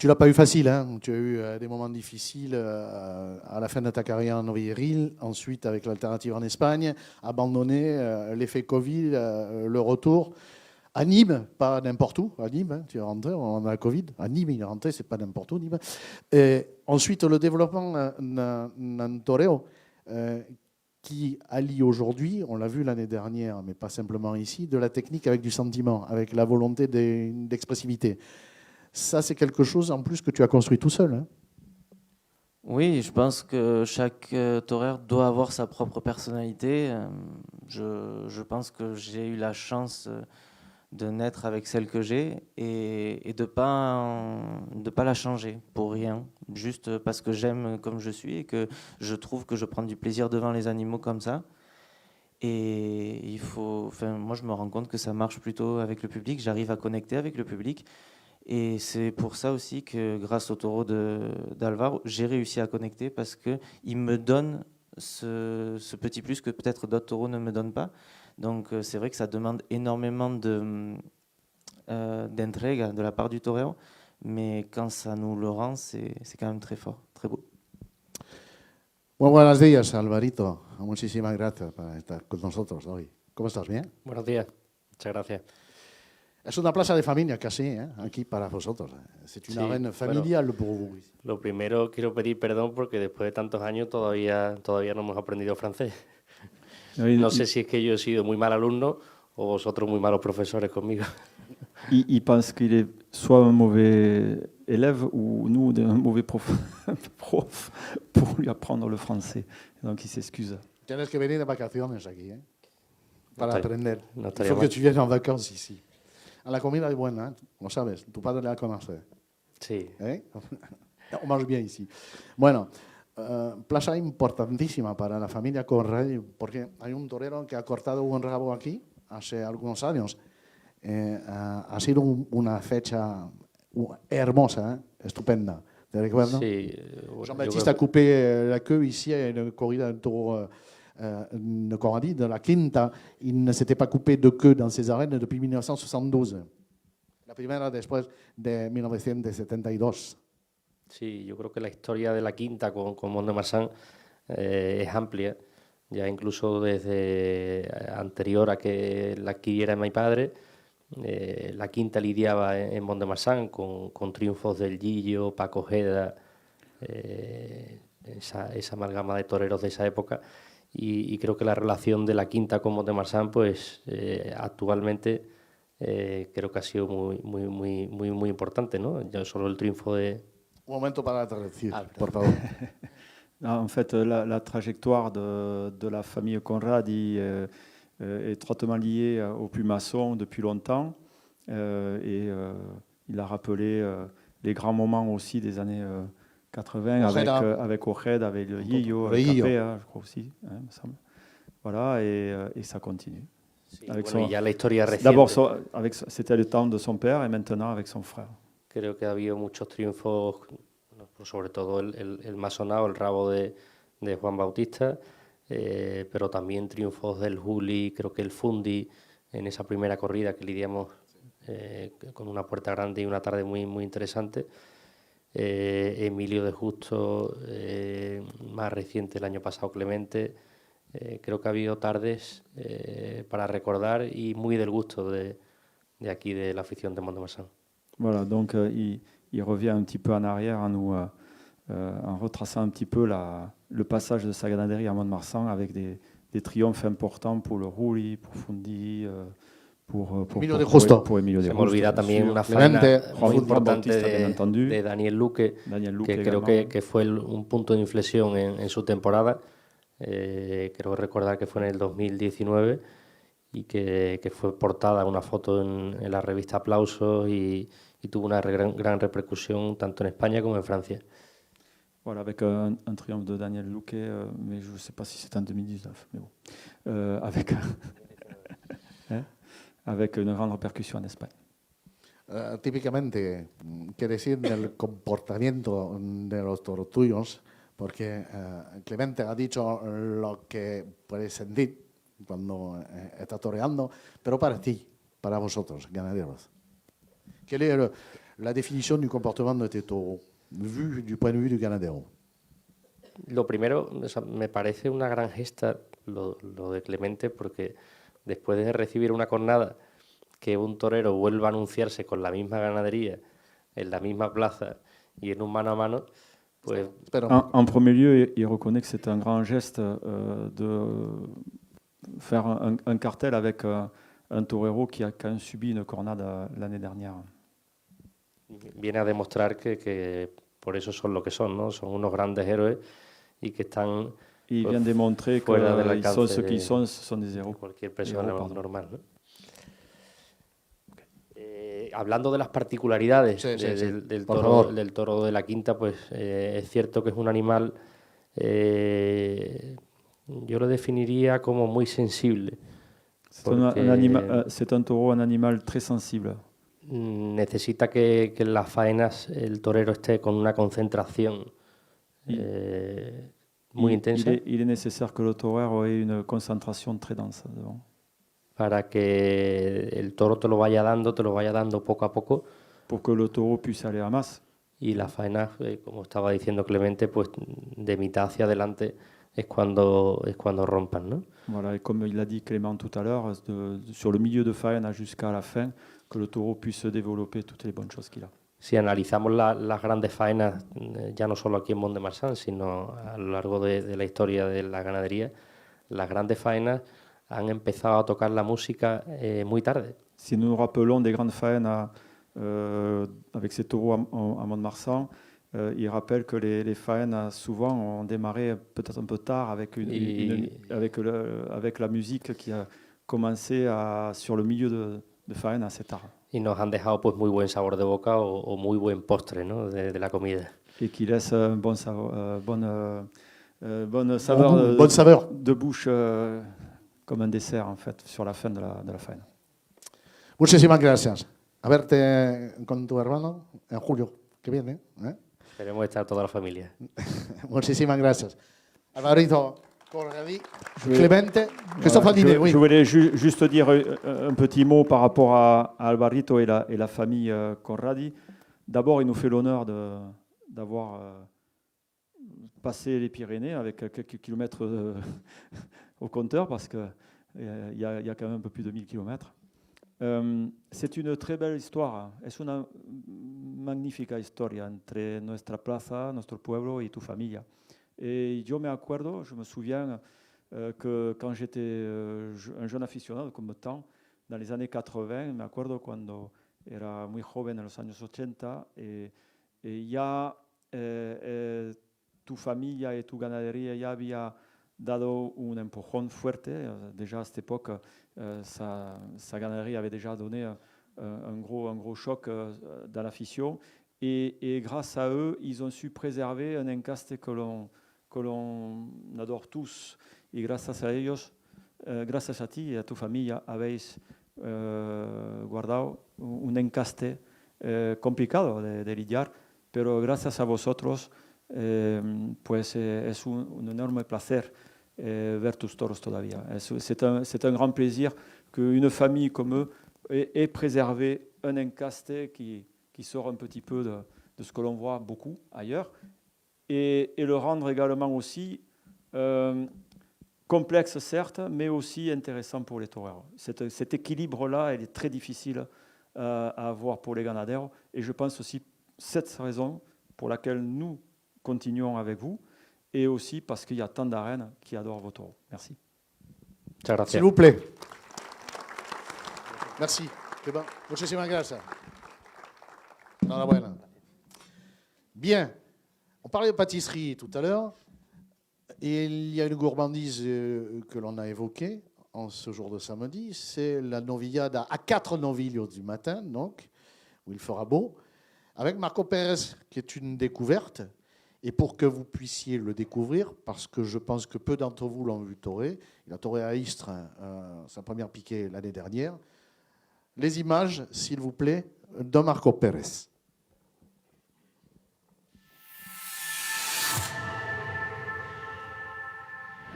Tu l'as pas eu facile, hein. Tu as eu des moments difficiles à la fin de ta carrière en Noviril, ensuite avec l'alternative en Espagne, abandonné, l'effet Covid, le retour. À Nîmes, pas n'importe où, à Nîmes, hein, tu es rentré, on a la Covid, à Nîmes il est rentré, c'est pas n'importe où, Nîmes. Et ensuite, le développement d'un toreo qui allie aujourd'hui, on l'a vu l'année dernière, mais pas simplement ici, de la technique avec du sentiment, avec la volonté d'expressivité. Ça, c'est quelque chose en plus que tu as construit tout seul. Hein. Oui, je pense que chaque toreur doit avoir sa propre personnalité. Je pense que j'ai eu la chance de naître avec celle que j'ai et de pas la changer pour rien, juste parce que j'aime comme je suis et que je trouve que je prends du plaisir devant les animaux comme ça. Et moi je me rends compte que ça marche plutôt avec le public, j'arrive à connecter avec le public. Et c'est pour ça aussi que grâce au taureau d'Alvaro, j'ai réussi à connecter parce qu'il me donne ce petit plus que peut-être d'autres taureaux ne me donnent pas. Donc c'est vrai que ça demande énormément d'entrega de la part du torero, mais quand ça nous le rend, c'est quand même très fort, très beau. Muy buenos días, Alvarito. Muchísimas gracias por estar con nosotros hoy. ¿Cómo estás? ¿Bien? Buenos días, muchas gracias. Es una plaza de familia casi, aquí para vosotros. C'est une arène familiale pour vous. Lo primero quiero pedir perdón porque después de tantos años todavía no hemos aprendido francés. No sé si es que yo he sido muy mal alumno o vosotros muy malos profesores conmigo. Il pense qu'il est soit un mauvais élève ou nous un mauvais prof pour lui apprendre le français. Donc il s'excuse. Tienes que venir de vacaciones aquí, para aprender. No Il faut que tu viennes en vacances ici. La comida es buena, lo sabes, tu padre la conoce. Sí. On mange bien ici. Bueno, plaza importantísima para la familia Conrad, porque hay un torero que ha cortado un rabo aquí hace algunos años. Ha sido una fecha hermosa, estupenda. ¿Te recuerdas? Sí. Jean-Baptiste a coupé la queue ici à une corrida de taureau de Corradi, de la Quinta. Il ne s'était pas coupé de queue dans ces arènes depuis 1972. La primera después de 1972. Sí, yo creo que la historia de la Quinta con Mont-de-Marsan es amplia, ya incluso desde anterior a que la adquiriera mi padre. La Quinta lidiaba en Mont-de-Marsan con triunfos del Gillo, Paco Ojeda, esa amalgama de toreros de esa época. Y creo que la relación de la Quinta con Mont-de-Marsan, pues actualmente creo que ha sido muy importante, ¿no? Ya solo el triunfo de... Un momento para traducir, por favor. En fait, la trajectoire de la famille Conrad est étroitement liée au Pumasson depuis longtemps. Il a rappelé les grands moments aussi des années 80 avec Ojeda, avec le Yillo, avec Capea, je crois aussi, me semble. Voilà, et ça continue. Sí, bueno, y ya la historia reciente. D'abord, c'était le temps de son père et maintenant avec son frère. Creo que ha habido muchos triunfos, sobre todo el más sonado, el rabo de Juan Bautista, pero también triunfos del Juli, creo que el Fundi, en esa primera corrida que lidiamos con una puerta grande y una tarde muy interesante. Emilio de Justo, más reciente el año pasado Clemente. Creo que ha habido tardes para recordar y muy del gusto de aquí, de la afición de Mont-de-Marsan. Voilà, donc il revient un petit peu en arrière en retraçant un petit peu le passage de sa ganaderie à Mont-de-Marsan avec des triomphes importants pour le Rulli, pour Fundi, pour Emilio de Justo. Se me olvida también una faena muy importante de Daniel Luque, que creo que fue un punto de inflexión en su temporada. Creo recordar que fue en el 2019 y que fue portada una foto en la revista Aplausos y tuvo una gran repercusión tanto en España como en Francia. Voilà, avec un triomphe de Daniel Luque, mais je ne sais pas si c'est en 2019, mais bon, avec une grande répercussion en Espagne. Típicamente, ¿qué decir del comportamiento de los toros tuyos? Porque Clemente ha dicho lo que puedes sentir cuando está toreando, pero para ti, para vosotros, ganaderos, ¿qué es la définition du comportement de tes taureaux, vu du point de vue du ganadero. Lo primero, o sea, me parece una gran gesta lo de Clemente, porque después de recibir una cornada, que un torero vuelva a anunciarse con la misma ganadería, en la misma plaza y en un mano a mano, pues... En premier lieu, il reconnaît que c'est un grand geste de faire un cartel avec un torero qui a quand même subi une cornade l'année dernière. Viene a demostrar que por eso son lo que son, ¿no? Son unos grandes héroes y que están il vient démontrer qu'ils sont ce qu'ils sont, ce sont des héros. Cualquier persona normal, ¿no? Hablando de las particularidades del toro de la Quinta, pues es cierto que es un animal, yo lo definiría como muy sensible. C'est un taureau, un animal très sensible. Necesita que en las faenas el torero esté con una concentración muy intensa. Il est nécessaire que le torero ait une concentration très dense devant. Para que el toro te lo vaya dando poco a poco. Pour que le taureau puisse aller à más. Y las faenas, como estaba diciendo Clemente, pues de mitad hacia adelante es cuando rompan, ¿no? Voilà, et comme il a dit Clément tout à l'heure, sur le milieu de faena jusqu'à la fin, que le taureau puisse développer toutes les bonnes choses qu'il a. Si analizamos las grandes faenas, ya no solo aquí en Mont-de-Marsan, sino a lo largo de la historia de la ganadería, las grandes faenas han empezado a tocar la música muy tarde. Si nous nous rappelons des grandes faenes avec ces taureaux à Mont-de-Marsan, il rappelle que les faenes souvent ont démarré peut-être un peu tard avec la musique qui a commencé sur le milieu de faena assez tard. Y nos han dejado pues muy buen sabor de boca o muy buen postre, ¿no? de la comida. Et qui laisse un bon saveur de bouche comme un dessert en fait sur la fin de la faena. Muchísimas gracias. A verte con tu hermano en julio que viene. Esperemos estar toda la familia. Muchísimas gracias. Alvarito Conradi, Clemente, Christophe Andine, oui. Je voulais juste dire un petit mot par rapport à Alvarito et la famille Conradi. D'abord, il nous fait l'honneur d'avoir passé les Pyrénées avec quelques kilomètres au compteur, parce qu'il y a quand même un peu plus de 1000 kilomètres. C'est une très belle histoire. Es una magnífica historia entre nuestra plaza, nuestro pueblo y tu familia. Et je me souviens que quand j'étais un jeune aficionado comme temps, dans les années 80, me acuerdo cuando era muy joven en los años 80, y ya tu familia y tu ganadería ya había dado un empujón fuerte. Déjà à cette époque, sa ganaderie avait déjà donné un gros choc dans l'afición. Et grâce à eux, ils ont su préserver un encaste que l'on adore tous. Y gracias a ellos, gracias a ti y a tu familia, habéis guardado un encaste complicado de lidiar, pero gracias a vosotros, pues es un enorme placer ver tus toros todavía. C'est un grand plaisir qu'une famille comme eux ait préservé un encaste qui sort un petit peu de ce que l'on voit beaucoup ailleurs, et le rendre également aussi complexe certes, mais aussi intéressant pour les toreros. Cet équilibre-là, il est très difficile à avoir pour les ganaderos, et je pense aussi cette raison pour laquelle nous continuons avec vous, et aussi parce qu'il y a tant d'arènes qui adorent vos taureaux. Merci. S'il vous plaît. Merci. Muchísimas gracias. Enhorabuena. Bien. On parlait de pâtisserie tout à l'heure. Et il y a une gourmandise que l'on a évoquée en ce jour de samedi. C'est la novillade à 4 novillos du matin, donc, où il fera beau, avec Marco Pérez, qui est une découverte. Et pour que vous puissiez le découvrir, parce que je pense que peu d'entre vous l'ont vu torer, il a toré à Istres sa première piquée l'année dernière. Les images, s'il vous plaît, de Marco Pérez.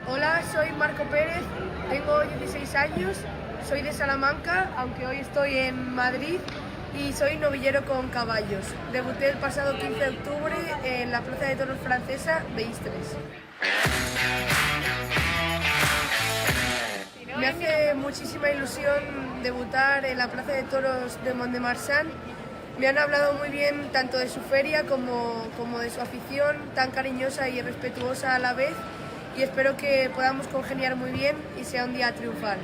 Hola, soy Marco Pérez, tengo 16 años, soy de Salamanca, aunque hoy estoy en Madrid, y soy novillero con caballos. Debuté el pasado 15 de octubre en la Plaza de Toros francesa de Istres. Me hace muchísima ilusión debutar en la Plaza de Toros de Mont-de-Marsan. Me han hablado muy bien tanto de su feria como de su afición, tan cariñosa y respetuosa a la vez, y espero que podamos congeniar muy bien y sea un día triunfal.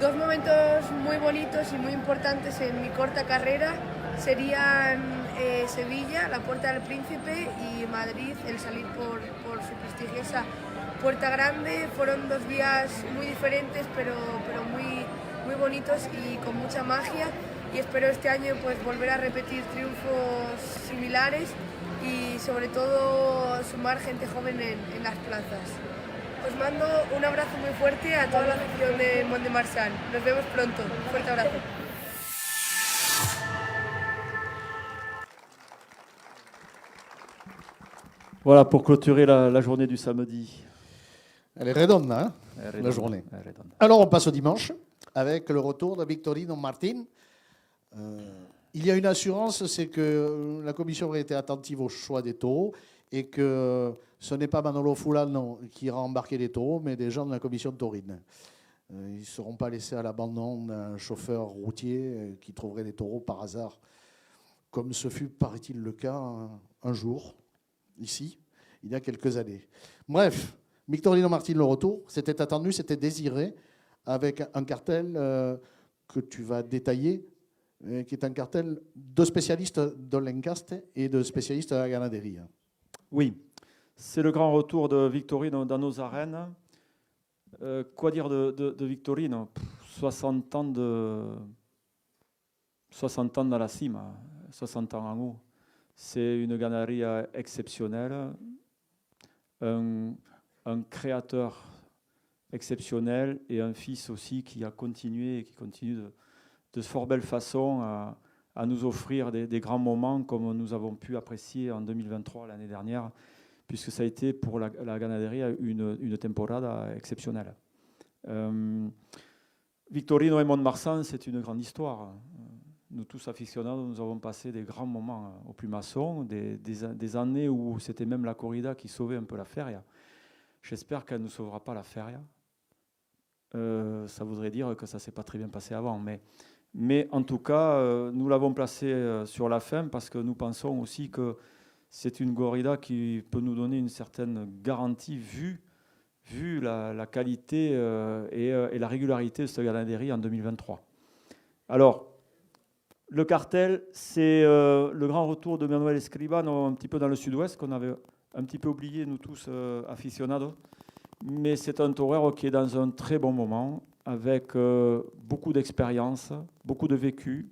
Dos momentos muy bonitos y muy importantes en mi corta carrera serían Sevilla, la Puerta del Príncipe, y Madrid, el salir por su prestigiosa Puerta Grande. Fueron 2 días muy diferentes, pero muy bonitos y con mucha magia, y espero este año pues volver a repetir triunfos similares y sobre todo sumar gente joven en las plazas. Os mando un abrazo muy fuerte a toda la afición de Mont-de-Marsan. Nos vemos pronto. Un fuerte abrazo. Voilà pour clôturer la journée du samedi. Elle est redonde, hein, Elle est la redonde, journée. elle est redonde. Alors, on passe au dimanche avec le retour de Victorino Martin. Il y a une assurance, c'est que la commission aurait été attentive au choix des taureaux et que ce n'est pas Manolo Fulano qui ira embarquer les taureaux, mais des gens de la commission taurine. Ils ne seront pas laissés à l'abandon d'un chauffeur routier qui trouverait des taureaux par hasard, comme ce fut, paraît-il, le cas un jour, ici, il y a quelques années. Bref, Victorino Martin, le retour, c'était attendu, c'était désiré, avec un cartel que tu vas détailler, qui est un cartel de spécialistes de l'encaste et de spécialistes de la ganaderie. Oui, c'est le grand retour de Victorino dans nos arènes. Quoi dire de Victorino? 60 ans dans la cime, 60 ans en haut. C'est une ganaderie exceptionnelle, un créateur exceptionnel et un fils aussi qui a continué et qui continue de fort belle façon à nous offrir des grands moments comme nous avons pu apprécier en 2023, l'année dernière, puisque ça a été pour la ganaderie une temporada exceptionnelle. Victorino et Mont-de-Marsan, c'est une grande histoire. Nous tous aficionados, nous avons passé des grands moments au Plumasson, des années où c'était même la corrida qui sauvait un peu la feria. J'espère qu'elle ne sauvera pas la feria. Ça voudrait dire que ça ne s'est pas très bien passé avant. Mais en tout cas, nous l'avons placé sur la fin parce que nous pensons aussi que c'est une corrida qui peut nous donner une certaine garantie vu la qualité et la régularité de cette ganaderie en 2023. Alors, le cartel, c'est le grand retour de Manuel Escribano un petit peu dans le sud-ouest, qu'on avait un petit peu oublié, nous tous aficionados. Mais c'est un torero qui est dans un très bon moment, avec beaucoup d'expérience, beaucoup de vécu.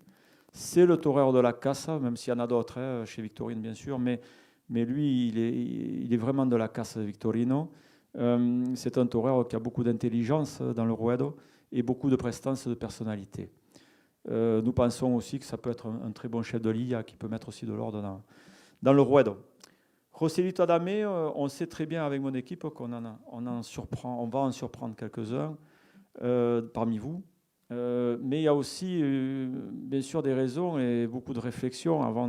C'est le torero de la Casa, même s'il y en a d'autres, chez Victorine bien sûr, mais lui, il est vraiment de la Casa de Victorino. C'est un torero qui a beaucoup d'intelligence dans le ruedo et beaucoup de prestance de personnalité. Nous pensons aussi que ça peut être un très bon chef de liga qui peut mettre aussi de l'ordre dans le ruedo. Joselito Adame, on sait très bien avec mon équipe on va en surprendre quelques-uns parmi vous. Mais il y a aussi, bien sûr, des raisons et beaucoup de réflexions avant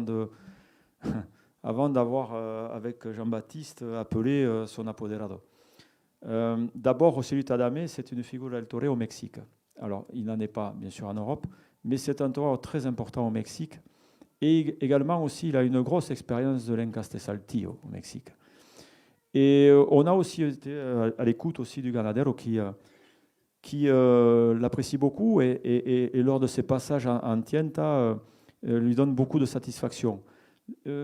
d'avoir, avec Jean-Baptiste, appelé son apoderado. D'abord, Joselito Adame, c'est une figure del toreo au Mexique. Alors, il n'en est pas, bien sûr, en Europe, mais c'est un torero très important au Mexique. Et également aussi, il a une grosse expérience de l'encaste saltillo au Mexique. Et on a aussi été à l'écoute aussi du ganadero qui l'apprécie beaucoup et lors de ses passages en Tienta lui donne beaucoup de satisfaction.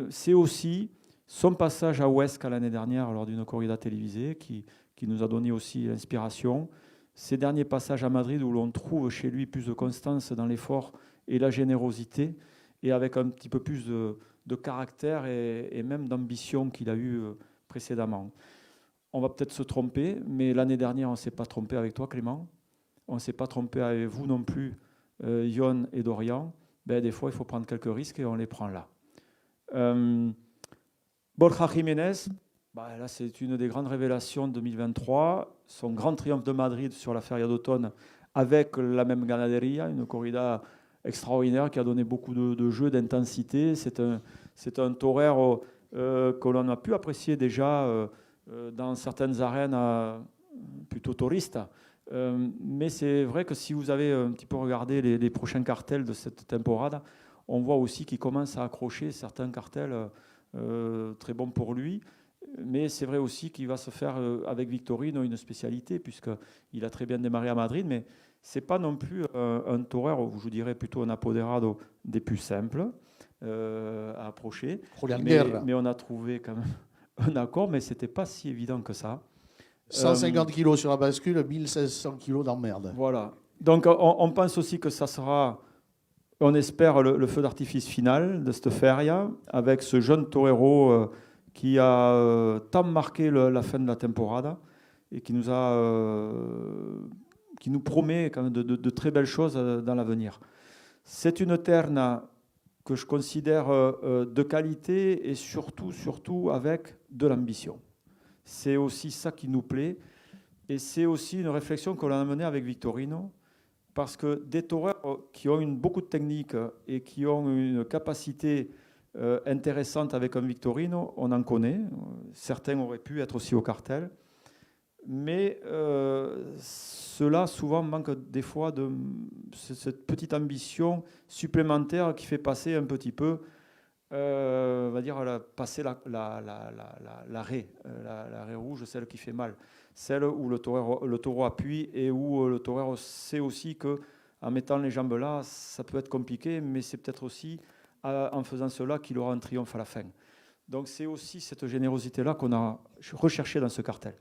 C'est aussi son passage à Huesca l'année dernière lors d'une corrida télévisée qui nous a donné aussi l'inspiration. Ses derniers passages à Madrid où l'on trouve chez lui plus de constance dans l'effort et la générosité et avec un petit peu plus de caractère et même d'ambition qu'il a eu précédemment. On va peut-être se tromper, mais l'année dernière, on ne s'est pas trompé avec toi, Clément. On ne s'est pas trompé avec vous non plus, Yon et Dorian. Des fois, il faut prendre quelques risques et on les prend là. Borja Jiménez, là, c'est une des grandes révélations de 2023. Son grand triomphe de Madrid sur la feria d'automne avec la même ganaderia, une corrida extraordinaire qui a donné beaucoup de jeux, d'intensité. C'est un torero que l'on a pu apprécier déjà dans certaines arènes plutôt touristes. Mais c'est vrai que si vous avez un petit peu regardé les prochains cartels de cette temporada, on voit aussi qu'il commence à accrocher certains cartels très bons pour lui. Mais c'est vrai aussi qu'il va se faire avec Victorino une spécialité, puisqu'il a très bien démarré à Madrid. Mais ce n'est pas non plus un torero, je dirais plutôt un apoderado des plus simples à approcher. Mais on a trouvé quand même un accord, mais ce n'était pas si évident que ça. 150 kilos sur la bascule, 1500 kilos d'emmerde. Voilà. Donc on pense aussi que ça sera, on espère, le feu d'artifice final de cette feria, avec ce jeune torero qui a tant marqué la fin de la temporada et qui nous promet quand même de très belles choses dans l'avenir. C'est une terna que je considère de qualité et surtout avec de l'ambition. C'est aussi ça qui nous plaît et c'est aussi une réflexion que l'on a menée avec Victorino, parce que des toreros qui ont beaucoup de technique et qui ont une capacité intéressante avec un Victorino, on en connaît. Certains auraient pu être aussi au cartel. Mais cela souvent manque des fois de cette petite ambition supplémentaire qui fait passer un petit peu, on va dire, passer la raie rouge, celle qui fait mal. Celle où le taureau appuie et où le taureau sait aussi qu'en mettant les jambes là, ça peut être compliqué, mais c'est peut-être aussi en faisant cela qu'il aura un triomphe à la fin. Donc c'est aussi cette générosité-là qu'on a recherchée dans ce cartel.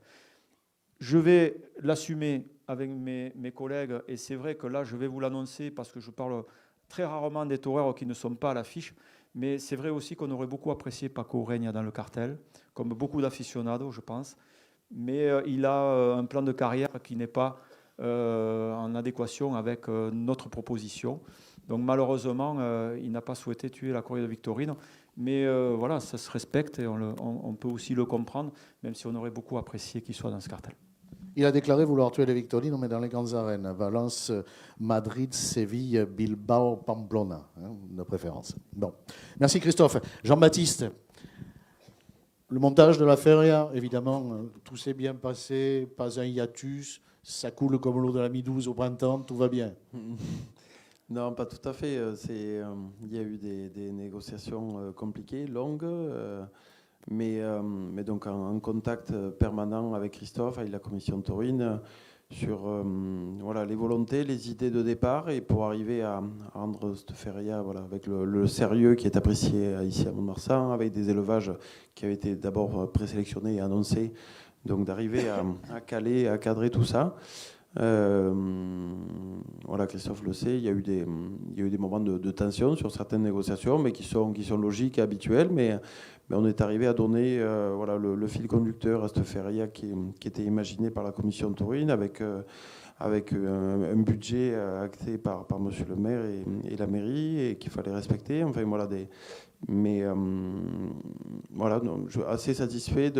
Je vais l'assumer avec mes collègues, et c'est vrai que là, je vais vous l'annoncer parce que je parle très rarement des toreros qui ne sont pas à l'affiche, mais c'est vrai aussi qu'on aurait beaucoup apprécié Paco Ureña dans le cartel, comme beaucoup d'aficionados, je pense. Mais il a un plan de carrière qui n'est pas en adéquation avec notre proposition. Donc malheureusement, il n'a pas souhaité tuer la corrida de Victorino. Mais voilà, ça se respecte et on peut aussi le comprendre, même si on aurait beaucoup apprécié qu'il soit dans ce cartel. Il a déclaré vouloir tuer les Victorino, mais dans les grandes arènes. Valence, Madrid, Séville, Bilbao, Pamplona, de préférence. Bon. Merci Christophe. Jean-Baptiste, le montage de la feria, évidemment, tout s'est bien passé, pas un hiatus, ça coule comme l'eau de la Mi-12 au printemps, tout va bien. Non, pas tout à fait. Il y a eu des négociations compliquées, longues, mais donc en contact permanent avec Christophe, avec la commission taurine, sur voilà, les volontés, les idées de départ, et pour arriver à rendre cette feria avec le sérieux qui est apprécié ici à Mont-de-Marsan, avec des élevages qui avaient été d'abord présélectionnés et annoncés, donc d'arriver à caler, à cadrer tout ça. Voilà, Christophe le sait, il y a eu des moments de tension sur certaines négociations, mais qui sont logiques et habituelles, mais on est arrivé à donner voilà, le fil conducteur à cette feria qui était imaginé par la commission taurine, avec un budget acté par monsieur le maire et la mairie, et qu'il fallait respecter. Enfin voilà, voilà, donc, je suis assez satisfait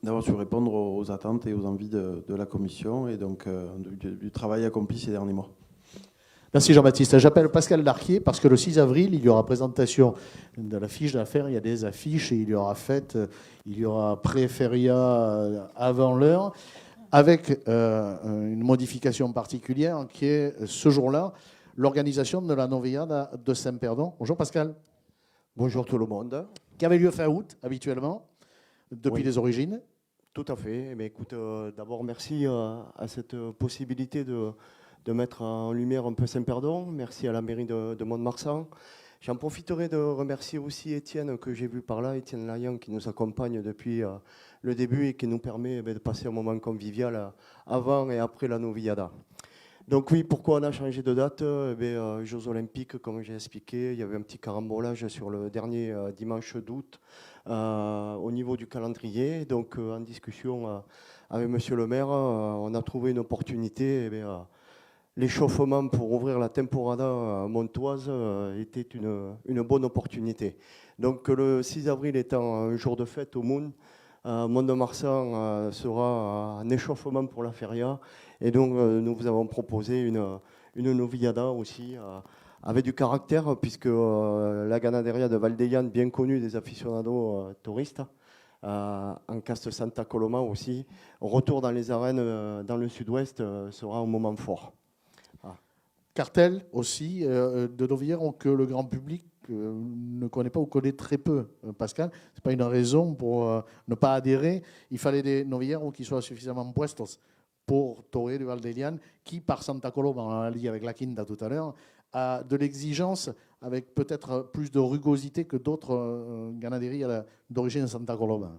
d'avoir su répondre aux attentes et aux envies de la commission, et donc du travail accompli ces derniers mois. Merci Jean-Baptiste. J'appelle Pascal Larquier parce que le 6 avril, il y aura présentation de l'affiche d'affaires. Il y a des affiches et il y aura fête, il y aura pré-feria avant l'heure, avec une modification particulière qui est ce jour-là, l'organisation de la Novillada de Saint-Perdon. Bonjour Pascal. Bonjour tout le monde. Qui avait lieu fin août habituellement, depuis les origines. Tout à fait. Mais écoute, d'abord merci à cette possibilité de mettre en lumière un peu Saint-Perdon. Merci à la mairie de Mont-de-Marsan. J'en profiterai de remercier aussi Étienne, que j'ai vu par là, Étienne Layan, qui nous accompagne depuis le début et qui nous permet de passer un moment convivial avant et après la Novillada. Donc oui, pourquoi on a changé de date? Jeux Olympiques, comme j'ai expliqué, il y avait un petit carambolage sur le dernier dimanche d'août au niveau du calendrier. Donc en discussion avec monsieur le maire, on a trouvé une opportunité. L'échauffement pour ouvrir la temporada montoise était une bonne opportunité. Donc le 6 avril étant un jour de fête au Moon, Mont-de-Marsan sera un échauffement pour la feria. Et donc, nous vous avons proposé une noviada aussi, avec du caractère, puisque la ganaderia de Valdeillan, bien connue des aficionados touristes, en Caste Santa Coloma aussi, retour dans les arènes dans le sud-ouest sera un moment fort. Cartel aussi de novillères que le grand public ne connaît pas ou connaît très peu. Pascal, ce n'est pas une raison pour ne pas adhérer. Il fallait des novillères qui soient suffisamment puestos pour torer du Valdeillan, qui par Santa Coloma, on l'a dit avec la Quinta tout à l'heure, a de l'exigence avec peut-être plus de rugosité que d'autres ganaderies d'origine Santa Coloma.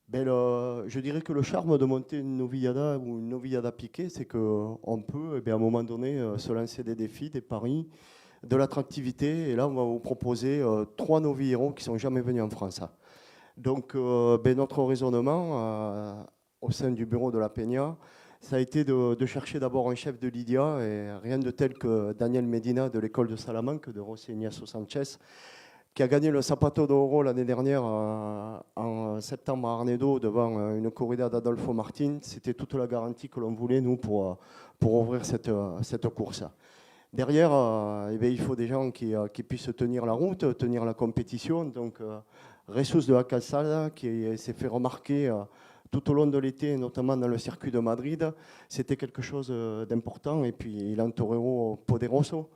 Ben je dirais que le charme de monter une novillada ou une novillada piquée, c'est qu'on peut, à un moment donné, se lancer des défis, des paris, de l'attractivité. Et là, on va vous proposer 3 novilleros qui ne sont jamais venus en France. Donc, notre raisonnement au sein du bureau de la Peña, ça a été de chercher d'abord un chef de Lidia, et rien de tel que Daniel Medina de l'école de Salamanque, de José Ignacio Sanchez, qui a gagné le Zapato d'Oro l'année dernière en septembre à Arnedo devant une corrida d'Adolfo Martin. C'était toute la garantie que l'on voulait, nous, pour ouvrir cette course. Derrière, il faut des gens qui puissent tenir la route, tenir la compétition. Donc, Jesus de la Calzada, qui s'est fait remarquer tout au long de l'été, notamment dans le circuit de Madrid, c'était quelque chose d'important. Et puis, il a un torero poderoso.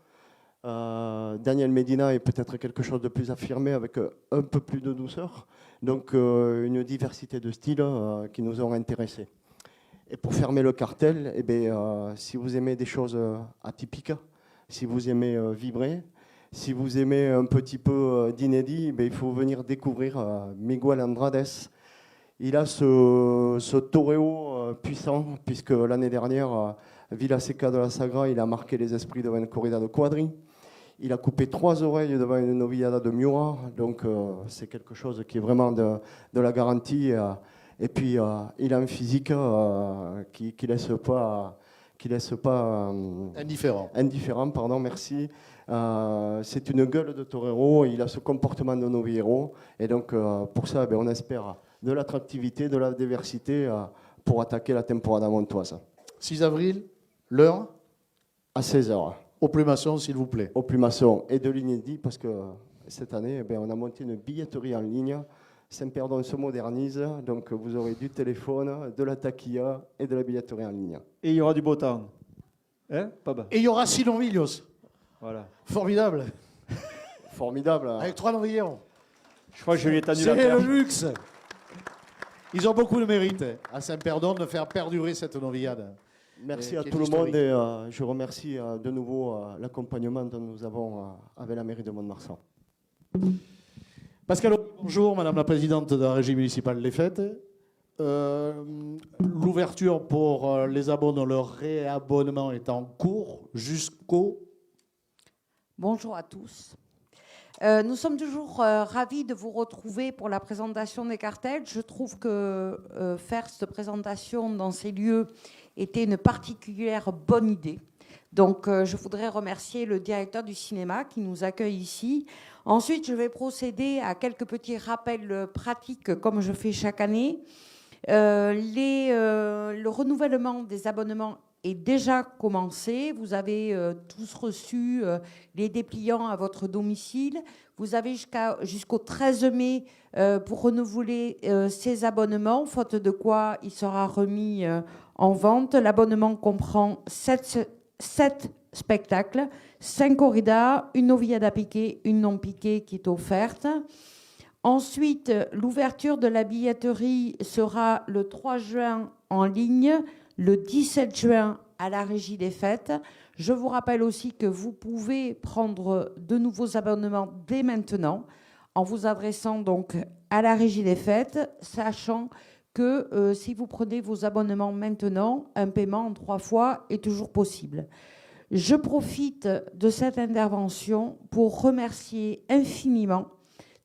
Daniel Medina est peut-être quelque chose de plus affirmé avec un peu plus de douceur. Donc, une diversité de styles qui nous ont intéressés. Et pour fermer le cartel, si vous aimez des choses atypiques, si vous aimez vibrer, si vous aimez un petit peu d'inédit, il faut venir découvrir Miguel Andrades. Il a ce toreo puissant, puisque l'année dernière, Villaseca de la Sagra, il a marqué les esprits devant une corrida de quadri. Il a coupé 3 oreilles devant une novillada de Miura, donc c'est quelque chose qui est vraiment de la garantie. Et puis, il a un physique qui laisse pas indifférent, pardon, merci. C'est une gueule de torero, il a ce comportement de novillero, et donc pour ça, on espère de l'attractivité, de la diversité pour attaquer la temporada montoise. 6 avril, l'heure à 16h. Au Plumasson, s'il vous plaît. Au Plumasson et de l'inédit, parce que cette année, on a monté une billetterie en ligne. Saint-Perdon se modernise, donc vous aurez du téléphone, de la taquilla et de la billetterie en ligne. Et il y aura du beau temps. Hein, Papa? Et il y aura 6 novillos. Voilà. Formidable. Formidable. Avec 3 novilleros. Je crois que je lui ai tendu la C'est perche. le luxe. Ils ont beaucoup de mérite à Saint-Perdon de faire perdurer cette novillade. Merci à tout le monde et je remercie de nouveau l'accompagnement dont nous avons avec la mairie de Mont-de-Marsan. Pascal, bonjour, Madame la Présidente de la Régie municipale des Fêtes. L'ouverture pour les abonnés, leur réabonnement est en cours jusqu'au... Bonjour à tous. Nous sommes toujours ravis de vous retrouver pour la présentation des cartels. Je trouve que faire cette présentation dans ces lieux était une particulière bonne idée. Donc, je voudrais remercier le directeur du cinéma qui nous accueille ici. Ensuite, je vais procéder à quelques petits rappels pratiques, comme je fais chaque année. Le renouvellement des abonnements est déjà commencé. Vous avez tous reçu les dépliants à votre domicile. Vous avez jusqu'au 13 mai pour renouveler ces abonnements, faute de quoi il sera remis en vente. L'abonnement comprend 7 spectacles, 5 corridas, une novillada piquée, une non piquée qui est offerte. Ensuite, l'ouverture de la billetterie sera le 3 juin en ligne, le 17 juin à la Régie des Fêtes. Je vous rappelle aussi que vous pouvez prendre de nouveaux abonnements dès maintenant en vous adressant donc à la Régie des Fêtes, sachant que si vous prenez vos abonnements maintenant, un paiement en 3 fois est toujours possible. Je profite de cette intervention pour remercier infiniment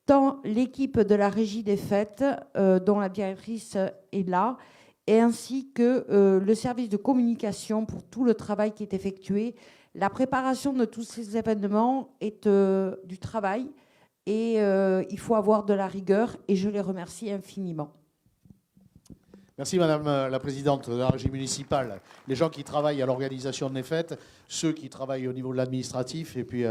tant l'équipe de la Régie des Fêtes, dont la directrice est là, et ainsi que le service de communication pour tout le travail qui est effectué. La préparation de tous ces événements est du travail et il faut avoir de la rigueur et je les remercie infiniment. Merci Madame la Présidente de la Régie municipale. Les gens qui travaillent à l'organisation des fêtes, ceux qui travaillent au niveau de l'administratif, et puis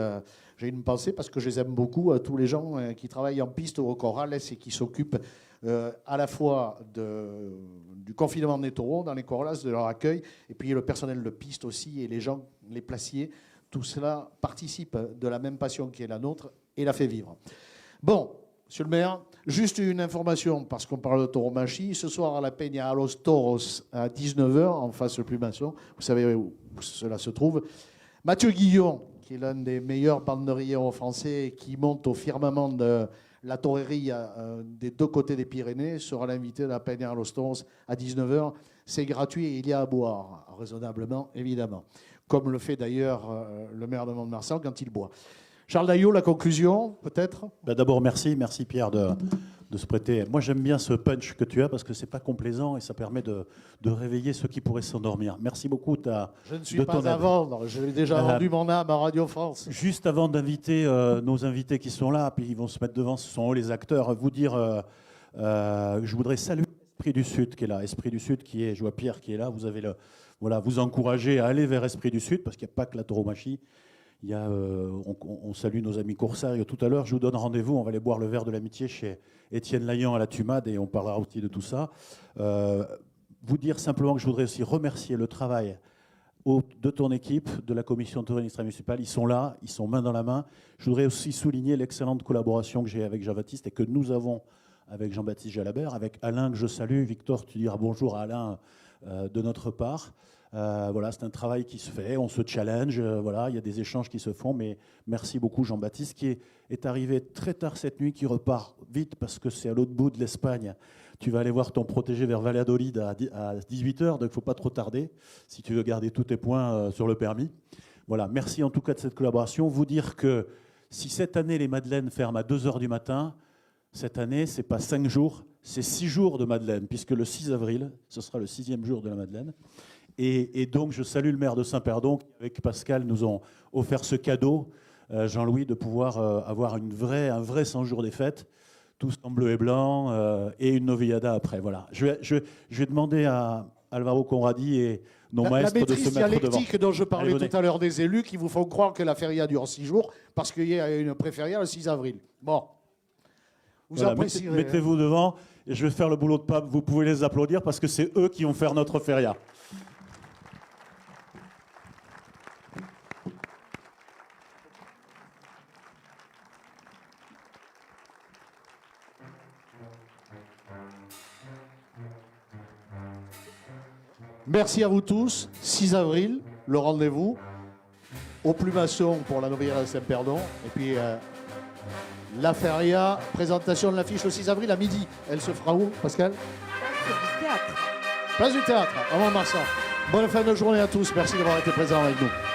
j'ai une pensée parce que je les aime beaucoup, tous les gens qui travaillent en piste au Corrales et qui s'occupent à la fois du confinement des taureaux dans les Corrales, de leur accueil, et puis le personnel de piste aussi, et les gens, les placiers, tout cela participe de la même passion qui est la nôtre et la fait vivre. Bon, Monsieur le maire, juste une information, parce qu'on parle de tauromachie. Ce soir, à la Peña a los Toros, à 19h, en face de Plumasson, vous savez où cela se trouve. Mathieu Guillon, qui est l'un des meilleurs banderiers français, qui monte au firmament de la torerie des deux côtés des Pyrénées, sera l'invité de la Peña a los Toros à 19h. C'est gratuit et il y a à boire, raisonnablement, évidemment. Comme le fait d'ailleurs le maire de Mont-de-Marsan quand il boit. Charles Daillot, la conclusion, peut-être? D'abord, merci Pierre de se prêter. Moi, j'aime bien ce punch que tu as parce que c'est pas complaisant et ça permet de réveiller ceux qui pourraient s'endormir. Merci beaucoup Je ne suis pas à vendre, j'ai déjà vendu mon âme à Radio France. Juste avant d'inviter nos invités qui sont là, puis ils vont se mettre devant, ce sont eux les acteurs, vous dire, je voudrais saluer Esprit du Sud qui est là. Esprit du Sud qui est, je vois Pierre qui est là, vous avez vous encourager à aller vers Esprit du Sud parce qu'il n'y a pas que la tauromachie. Il y a, on salue nos amis coursaires. Tout à l'heure, je vous donne rendez-vous. On va aller boire le verre de l'amitié chez Étienne Laillan à la Tumade et on parlera aussi de tout ça. Vous dire simplement que je voudrais aussi remercier le travail de ton équipe, de la commission de tourisme extra-municipale. Ils sont là, ils sont main dans la main. Je voudrais aussi souligner l'excellente collaboration que j'ai avec Jean-Baptiste et que nous avons avec Jean-Baptiste Jalabert, avec Alain que je salue. Victor, tu diras bonjour à Alain de notre part. Voilà, c'est un travail qui se fait, on se challenge, voilà, il y a des échanges qui se font, mais merci beaucoup Jean-Baptiste qui est arrivé très tard cette nuit, qui repart vite parce que c'est à l'autre bout de l'Espagne. Tu vas aller voir ton protégé vers Valladolid à 18h, donc il ne faut pas trop tarder si tu veux garder tous tes points sur le permis. Voilà, merci en tout cas de cette collaboration. Vous dire que si cette année les Madeleines ferment à 2h du matin, cette année, ce n'est pas 5 jours, c'est 6 jours de Madeleine, puisque le 6 avril, ce sera le 6e jour de la Madeleine. Et donc, je salue le maire de Saint-Perdon qui, avec Pascal, nous ont offert ce cadeau, Jean-Louis, de pouvoir avoir un vrai 100 jours des fêtes, tous en bleu et blanc, et une novillada après. Voilà. Je vais demander à Alvaro Conradi et nos maîtres de se mettre devant. La maîtrise dialectique dont je parlais tout à l'heure des élus qui vous font croire que la feria dure 6 jours parce qu'il y a une pré-feria le 6 avril. Bon. Vous apprécierez. Mettez-vous devant et je vais faire le boulot de pape. Vous pouvez les applaudir parce que c'est eux qui vont faire notre feria. Merci à vous tous. 6 avril, le rendez-vous au Plumasson pour la novillada de Saint-Perdon. Et puis la feria, présentation de l'affiche le 6 avril à midi. Elle se fera où, Pascal? Place du théâtre. Place du théâtre, à Mont-de-Marsan. Bonne fin de journée à tous. Merci d'avoir été présents avec nous.